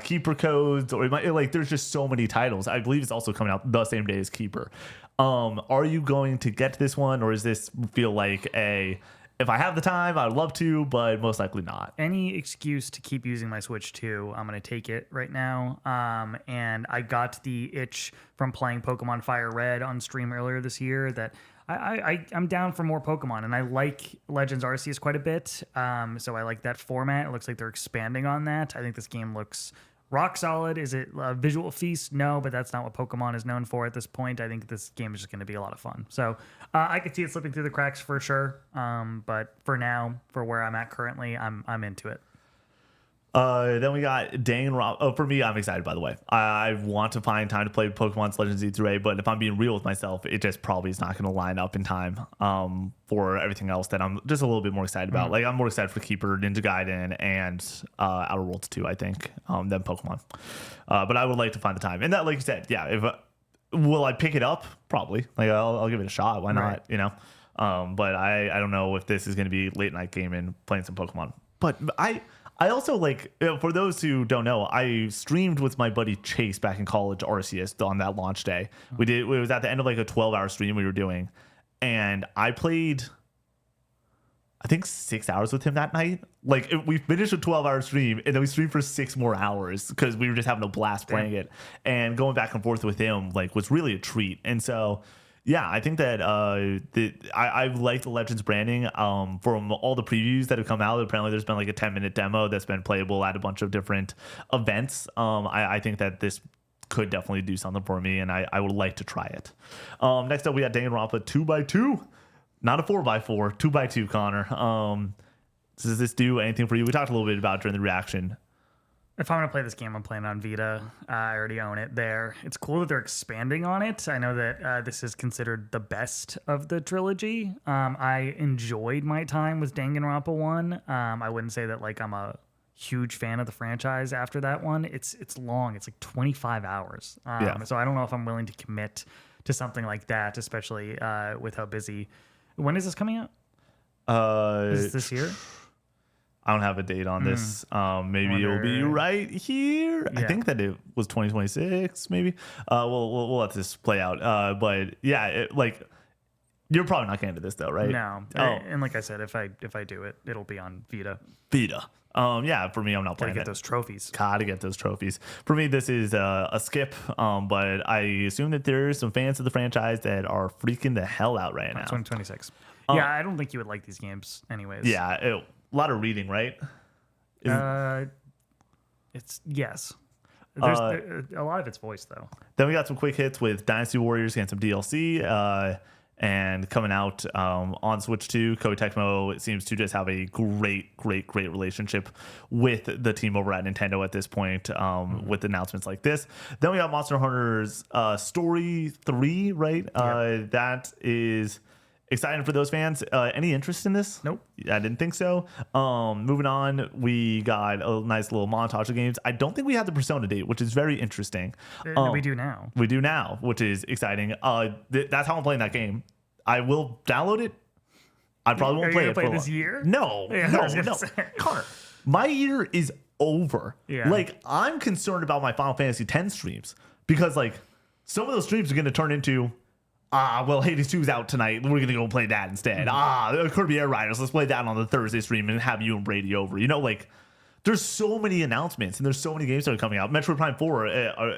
Keeper Codes, or it might like there's just so many titles. I believe it's also coming out the same day as Keeper. Are you going to get to this one, or does this feel like if I have the time, I'd love to, but most likely not?
Any excuse to keep using my Switch 2, I'm going to take it right now. And I got the itch from playing Pokemon Fire Red on stream earlier this year that I'm down for more Pokemon, and I like Legends Arceus quite a bit. So I like that format. It looks like they're expanding on that. I think this game looks rock solid. Is it a visual feast? No, but that's not what Pokemon is known for at this point. I think this game is just going to be a lot of fun. So I could see it slipping through the cracks for sure. But for now, for where I'm at currently, I'm into it.
Then we got Danganronpa. Oh, for me, I'm excited, by the way. I want to find time to play Pokemon's Legends Z through A, but if I'm being real with myself, it just probably is not going to line up in time for everything else that I'm just a little bit more excited about. Like, I'm more excited for Keeper, Ninja Gaiden, and Outer Worlds 2, I think, than Pokemon. But I would like to find the time. And that, like you said, yeah, will I pick it up? Probably. Like, I'll give it a shot. Why not?
Right.
You know? But I don't know if this is going to be late night gaming, playing some Pokemon. But I also, like, for those who don't know, I streamed with my buddy Chase back in college, Arceus, on that launch day. It was at the end of like a 12-hour stream we were doing, and I played, I think, 6 hours with him that night. Like, we finished a 12-hour stream, and then we streamed for 6 more hours because we were just having a blast playing it. And going back and forth with him, like, was really a treat. And so... yeah, I think that I like the Legends branding from all the previews that have come out. Apparently, there's been like a 10-minute demo that's been playable at a bunch of different events. I think that this could definitely do something for me, and I would like to try it. Next up, we got Danganronpa 2x2. Not a 4x4, 2x2, Connor. Does this do anything for you? We talked a little bit about it during the reaction.
If I'm going to play this game, I'm playing on Vita. I already own it there. It's cool that they're expanding on it. I know that this is considered the best of the trilogy. I enjoyed my time with Danganronpa 1. I wouldn't say that like I'm a huge fan of the franchise after that one. It's long. It's like 25 hours. So I don't know if I'm willing to commit to something like that, especially with how busy. When is this coming out? Is this year?
I don't have a date on this. Maybe it'll be right here. Yeah. I think that it was 2026, maybe. We'll let this play out. But yeah, like you're probably not getting to this though, right?
No. And like I said, if I do it, it'll be on Vita.
Yeah, for me, I'm not playing it.
Gotta get those trophies.
Gotta get those trophies. For me, this is a skip. But I assume that there's some fans of the franchise that are freaking the hell out right now.
2026. Yeah, I don't think you would like these games, anyways.
Yeah. A lot of reading, right?
It's yes. A lot of it's voice though.
Then we got some quick hits with Dynasty Warriors and some DLC. And coming out on Switch 2, Koei Tecmo seems to just have a great relationship with the team over at Nintendo at this point, with announcements like this. Then we got Monster Hunter's Story 3, right? That is exciting for those fans. Any interest in this?
Nope.
I didn't think so. Moving on, we got a nice little montage of games. I don't think we had the Persona date, which is very interesting.
We do now.
We do now, which is exciting. That's how I'm playing that game. I will download it. I probably won't play it
for this year.
No. Connor, my year is over.
Yeah.
Like, I'm concerned about my Final Fantasy X streams because, like, some of those streams are going to turn into, well, Hades 2's out tonight. We're going to go play that instead. Kirby Air Riders. Let's play that on the Thursday stream and have you and Brady over. You know, like, there's so many announcements and there's so many games that are coming out. Metroid Prime 4,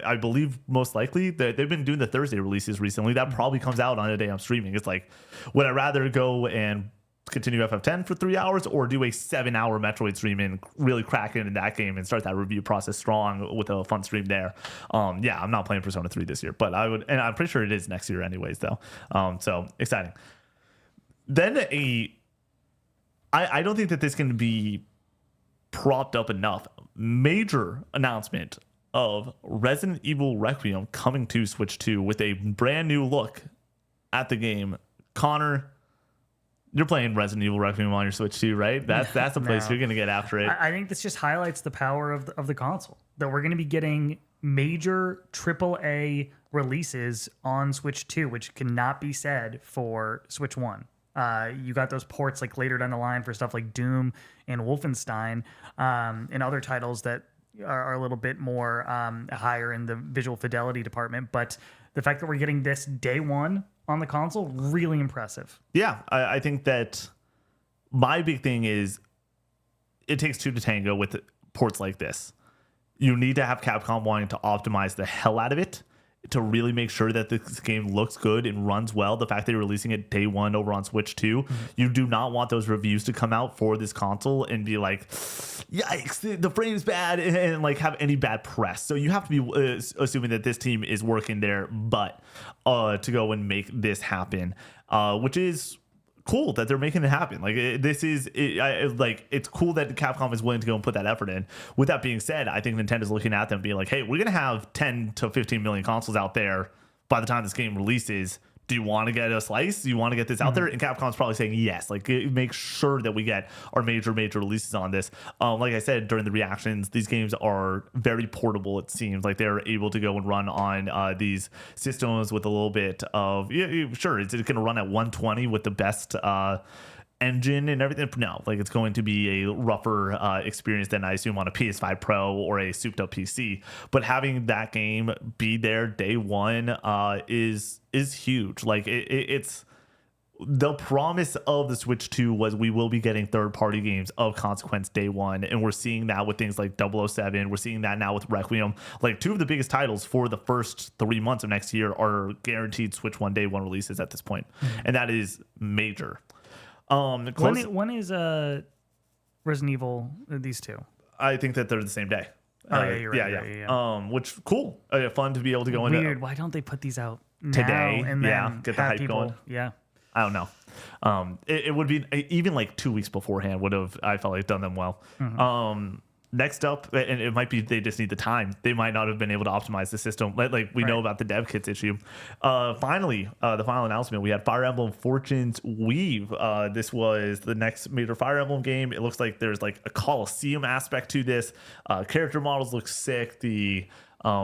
I believe most likely they've been doing the Thursday releases recently. That probably comes out on the day I'm streaming. It's like, would I rather go and continue FF10 for 3 hours or do a 7-hour Metroid stream and really crack into that game and start that review process strong with a fun stream there? Yeah, I'm not playing Persona 3 this year, but I would, and I'm pretty sure it is next year anyways though. So exciting. Then I don't think that this can be propped up enough. Major announcement of Resident Evil Requiem coming to Switch 2 with a brand new look at the game. Connor, you're playing Resident Evil Requiem on your Switch 2, right? That's the place you're going to get after it.
I think this just highlights the power of the console, that we're going to be getting major AAA releases on Switch 2, which cannot be said for Switch 1. You got those ports like later down the line for stuff like Doom and Wolfenstein, and other titles that are a little bit more higher in the visual fidelity department. But the fact that we're getting this day one on the console, really impressive.
Yeah, I think that my big thing is it takes two to tango with ports like this. You need to have Capcom wanting to optimize the hell out of it to really make sure that this game looks good and runs well. The fact that you're releasing it day one over on Switch 2, you do not want those reviews to come out for this console and be like, yikes, the frame's bad, and like have any bad press. So you have to be assuming that this team is working their butt to go and make this happen, which is cool that they're making it happen. Like, it's cool that Capcom is willing to go and put that effort in. With that being said, I think Nintendo's looking at them being like, hey, we're gonna have 10 to 15 million consoles out there by the time this game releases. Do you want to get a slice? Do you want to get this out there? And Capcom's probably saying yes. Like, make sure that we get our major releases on this. Like I said during the reactions, these games are very portable. It seems like they're able to go and run on these systems with a little bit of sure, it's going to run at 120 with the best engine and everything. No, like, it's going to be a rougher experience than I assume on a PS5 Pro or a souped up PC. But having that game be there day one is huge. Like, it's the promise of the Switch 2 was we will be getting third-party games of consequence day one, and we're seeing that with things like 007. We're seeing that now with Requiem. Like, two of the biggest titles for the first 3 months of next year are guaranteed Switch 1 day one releases at this point, and that is major.
When is Resident Evil, these two?
I think that they're the same day.
Oh, yeah, you're right. Yeah.
Which cool, fun to be able to go
Weird.
into.
Why don't they put these out
today?
Now and then
get the hype going.
Yeah.
I don't know. It would be even like 2 weeks beforehand would have, I felt like, done them well. Next up, and it might be they just need the time. They might not have been able to optimize the system. Like we know about the dev kits issue. Finally, the final announcement, we had Fire Emblem Fortune's Weave. This was the next major Fire Emblem game. It looks like there's like a Coliseum aspect to this. Character models look sick. The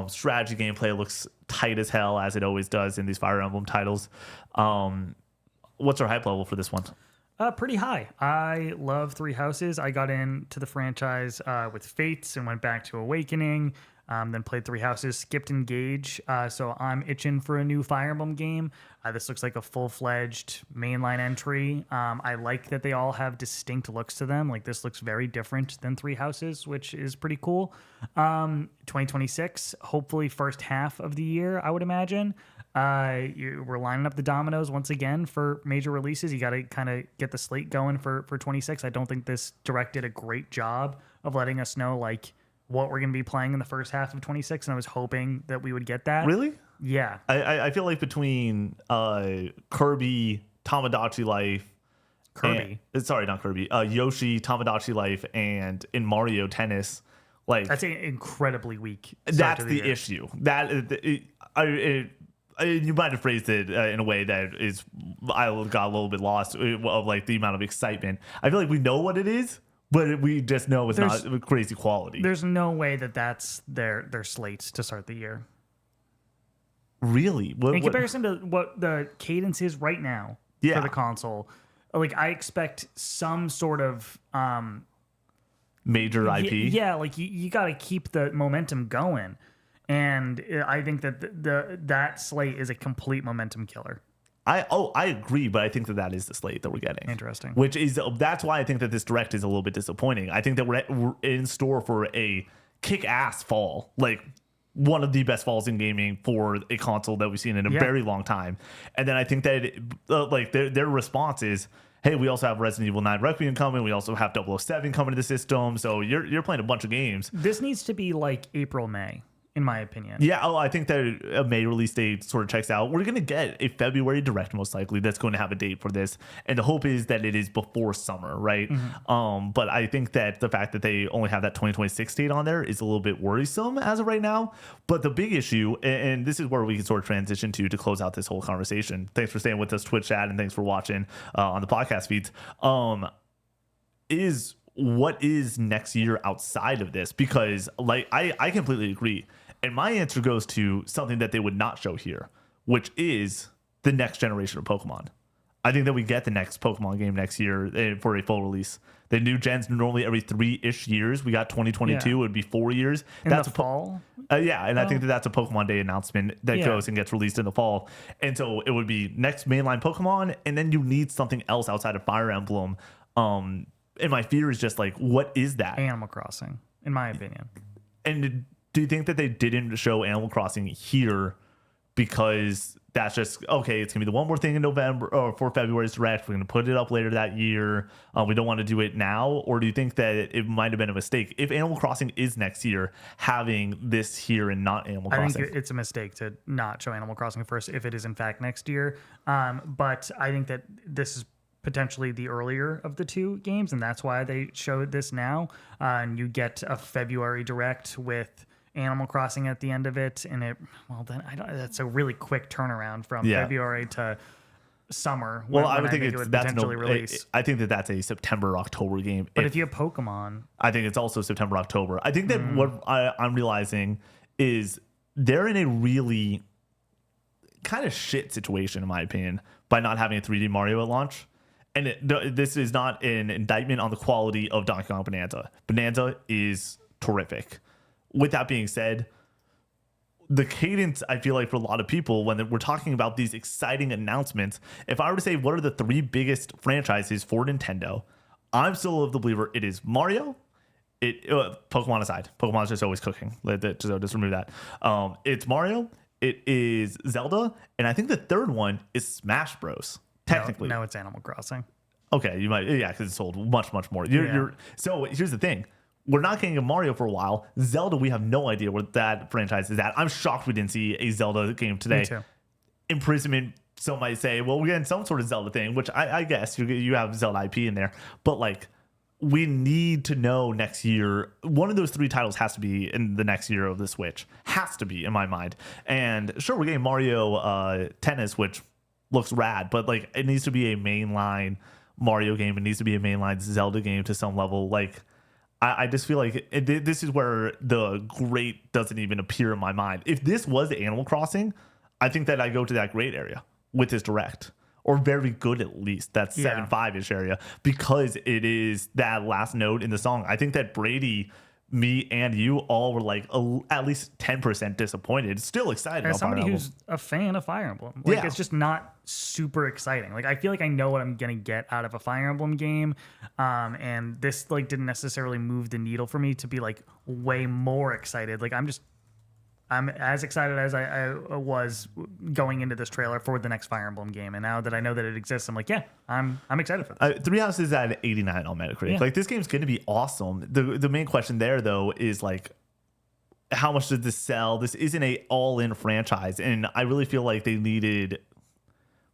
strategy gameplay looks tight as hell, as it always does in these Fire Emblem titles. What's our hype level for this one?
Pretty high. I love Three Houses. I got into the franchise with Fates and went back to Awakening, then played Three Houses, skipped Engage. So I'm itching for a new Fire Emblem game. This looks like a full-fledged mainline entry. I like that they all have distinct looks to them. Like, this looks very different than Three Houses, which is pretty cool. 2026, hopefully first half of the year, I would imagine. We're lining up the dominoes once again for major releases. You got to kind of get the slate going for 26. I don't think this direct did a great job of letting us know, like, what we're going to be playing in the first half of 26, and I was hoping that we would get that.
Really?
Yeah.
I feel like between Kirby, Tamagotchi Life,
Kirby.
Sorry, not Kirby. Yoshi, Tamagotchi Life, and in Mario Tennis, like
That's an incredibly weak start
that's
to
the
year.
issue. You might have phrased it in a way that is I got a little bit lost of like the amount of excitement. I feel like we know what it is, but we just know it's not crazy quality.
There's no way that that's their slates to start the year.
Really?
In comparison to what the cadence is right now for the console, like I expect some sort of
major IP.
Yeah, like you got to keep the momentum going, and I think that that slate is a complete momentum killer.
I agree, but I think that is the slate that we're getting.
Interesting.
That's why I think that this direct is a little bit disappointing. I think that we're in store for a kick-ass fall, like one of the best falls in gaming for a console that we've seen in a very long time. And then I think that like their response is, hey, we also have Resident Evil 9 Requiem coming. We also have 007 coming to the system. So you're playing a bunch of games.
This needs to be like April, May, in my opinion.
Yeah, I think that a May release date sort of checks out. We're going to get a February direct, most likely, that's going to have a date for this. And the hope is that it is before summer, right? Mm-hmm. But I think that the fact that they only have that 2026 date on there is a little bit worrisome as of right now. But the big issue, and this is where we can sort of transition to close out this whole conversation. Thanks for staying with us, Twitch chat, and thanks for watching on the podcast feeds, is what is next year outside of this? Because like I completely agree. And my answer goes to something that they would not show here, which is the next generation of Pokemon. I think that we get the next Pokemon game next year for a full release. The new gens normally every 3-ish years. We got 2022. It would be 4 years.
That's the fall?
Yeah, and I think that's a Pokemon Day announcement that goes and gets released in the fall. And so it would be next mainline Pokemon, and then you need something else outside of Fire Emblem. And my fear is just like, what is that?
Animal Crossing, in my opinion.
And do you think that they didn't show Animal Crossing here because that's just, okay, it's going to be the one more thing in November or for February's direct. We're going to put it up later that year. We don't want to do it now. Or do you think that it might have been a mistake? If Animal Crossing is next year, having this here and not Animal Crossing.
I think it's a mistake to not show Animal Crossing first if it is in fact next year. But I think that this is potentially the earlier of the two games, and that's why they showed this now. And you get a February direct with Animal Crossing at the end of it, and that's a really quick turnaround from February to summer.
Well, I would think I think that's a September, October game.
But if you have Pokemon,
I think it's also September, October. I think that what I'm realizing is they're in a really kind of shit situation, in my opinion, by not having a 3D Mario at launch. And this is not an indictment on the quality of Donkey Kong Bonanza. Bonanza is terrific. With that being said, the cadence, I feel like for a lot of people, when we're talking about these exciting announcements, if I were to say what are the 3 biggest franchises for Nintendo, I'm still of the believer it is Mario. Pokemon aside, Pokemon is just always cooking. Just remove that. It's Mario. It is Zelda, and I think the third one is Smash Bros. Technically,
no, it's Animal Crossing.
Okay, you might, because it's sold much more. So here's the thing. We're not getting a Mario for a while. Zelda, we have no idea where that franchise is at. I'm shocked we didn't see a Zelda game today.
Me too.
Imprisonment, some might say, well, we're getting some sort of Zelda thing, which I guess you have Zelda IP in there. But like, we need to know next year. One of those 3 titles has to be in the next year of the Switch. Has to be, in my mind. And sure, we're getting Mario Tennis, which looks rad, but like, it needs to be a mainline Mario game. It needs to be a mainline Zelda game to some level. Like, I just feel like this is where the great doesn't even appear in my mind. If this was Animal Crossing, I think that I go to that great area with this direct, or very good at least, that 7.5-ish area, because it is that last note in the song. I think that Brady, me, and you all were like at least 10% disappointed. Still excited.
As somebody who's a fan of Fire Emblem, it's just not super exciting. Like, I feel like I know what I'm gonna get out of a Fire Emblem game, and this like didn't necessarily move the needle for me to be like way more excited. Like, I'm just I'm as excited as I was going into this trailer for the next Fire Emblem game, and now that I know that it exists, I'm like, yeah, I'm excited for this.
Three Houses is at 89 on Metacritic.
Yeah.
Like, this game's going to be awesome. The main question there, though, is like, how much does this sell? This isn't a all-in franchise, and I really feel like they needed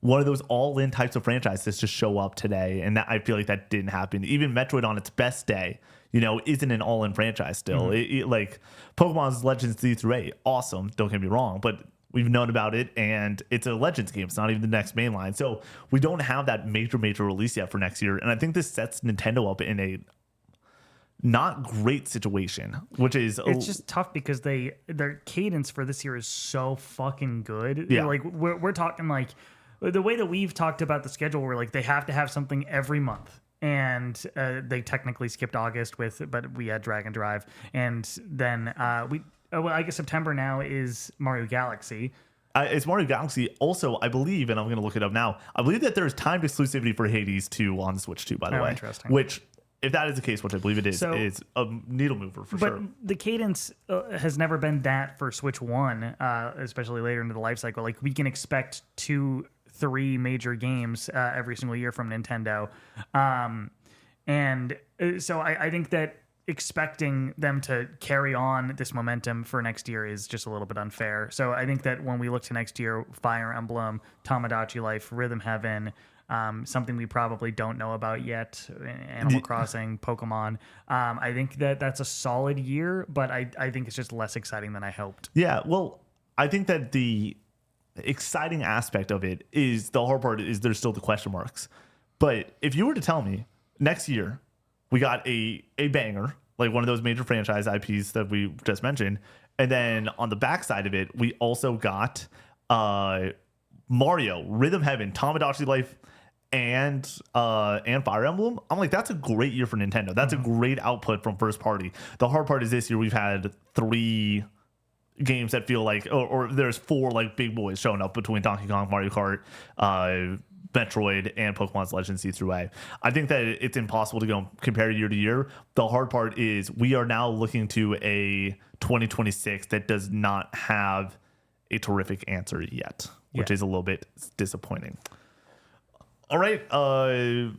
one of those all-in types of franchises to show up today, and that I feel like that didn't happen. Even Metroid on its best day, isn't an all-in franchise still. Like Pokemon's Legends Z through 8, awesome. Don't get me wrong, but we've known about it, and it's a Legends game. It's not even the next main line, so we don't have that major release yet for next year. And I think this sets Nintendo up in a not great situation, which is
it's just tough because their cadence for this year is so fucking good.
Yeah.
Like we're talking like the way that we've talked about the schedule, we're like they have to have something every month. And they technically skipped August but we had Dragon Drive, and then I guess September now is Mario Galaxy.
It's Mario Galaxy. Also, I believe, and I'm going to look it up now, I believe that there's timed exclusivity for Hades 2 on the Switch 2, by the way.
Interesting.
Which, if that is the case, which I believe it is,
So,
is a needle mover for sure.
But the cadence has never been that for Switch 1, especially later into the life cycle. Like, we can expect 2-3 major games every single year from Nintendo. So I think that expecting them to carry on this momentum for next year is just a little bit unfair. So I think that when we look to next year, Fire Emblem, Tamagotchi Life, Rhythm Heaven, something we probably don't know about yet, Animal Crossing, Pokemon. I think that that's a solid year, but I think it's just less exciting than I hoped.
Yeah, well, I think that the exciting aspect of it is the hard part is there's still the question marks. But if you were to tell me next year we got a banger, like one of those major franchise IPs that we just mentioned, and then on the backside of it, we also got Mario, Rhythm Heaven, Tamagotchi Life, and Fire Emblem. I'm like, that's a great year for Nintendo. That's a great output from first party. The hard part is this year we've had 3 games that feel like, or there's 4 like big boys showing up between Donkey Kong, Mario Kart, Metroid, and Pokemon's Legends Z through A. I think that it's impossible to go compare year to year. The hard part is we are now looking to a 2026 that does not have a terrific answer yet, which is a little bit disappointing. All right,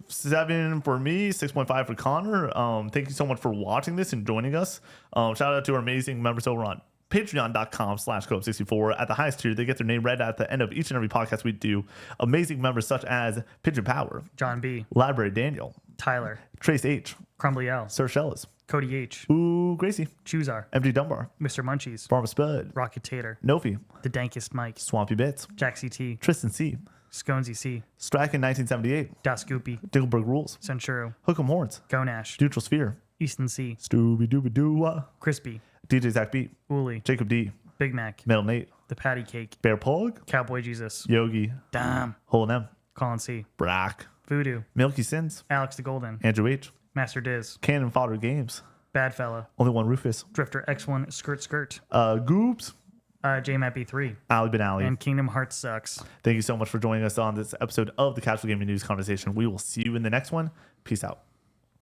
7 for me, 6.5 for Connor. Thank you so much for watching this and joining us. Shout out to our amazing members over on patreon.com/co64. At the highest tier, they get their name read at the end of each and every podcast we do. Amazing members such as Pigeon Power,
John B,
Library Daniel,
Tyler,
Trace H,
Crumbly L,
Sir Shellis,
Cody H,
Ooh Gracie,
Chuzar,
MD Dunbar,
Mr. Munchies,
Farmer Spud,
Rocket Tater,
Nofi,
The Dankest Mike,
Swampy Bits,
Jack CT,
Tristan C,
Sconesy C,
Straken 1978,
Das Goopy,
Dingleberg Rules,
Centuro,
Hook'em Horns,
Gonash,
Neutral Sphere,
Easton C,
Stooby Dooby Doo,
Crispy,
DJ Zach Beat,
Uli,
Jacob D,
Big Mac,
Metal Nate,
The Patty Cake,
Bear Pog,
Cowboy Jesus,
Yogi,
Damn,
Hole M,
Colin C,
Brack,
Voodoo,
Milky Sins,
Alex the Golden,
Andrew H,
Master Diz,
Cannon Fodder Games,
Bad Fella,
Only One Rufus,
Drifter X1 Skirt Skirt,
Goops,
JMAT B3,
Ali Ben Ali.
and Kingdom Hearts Sucks.
Thank you so much for joining us on this episode of the Casual Gaming News Conversation. We will see you in the next one. Peace out.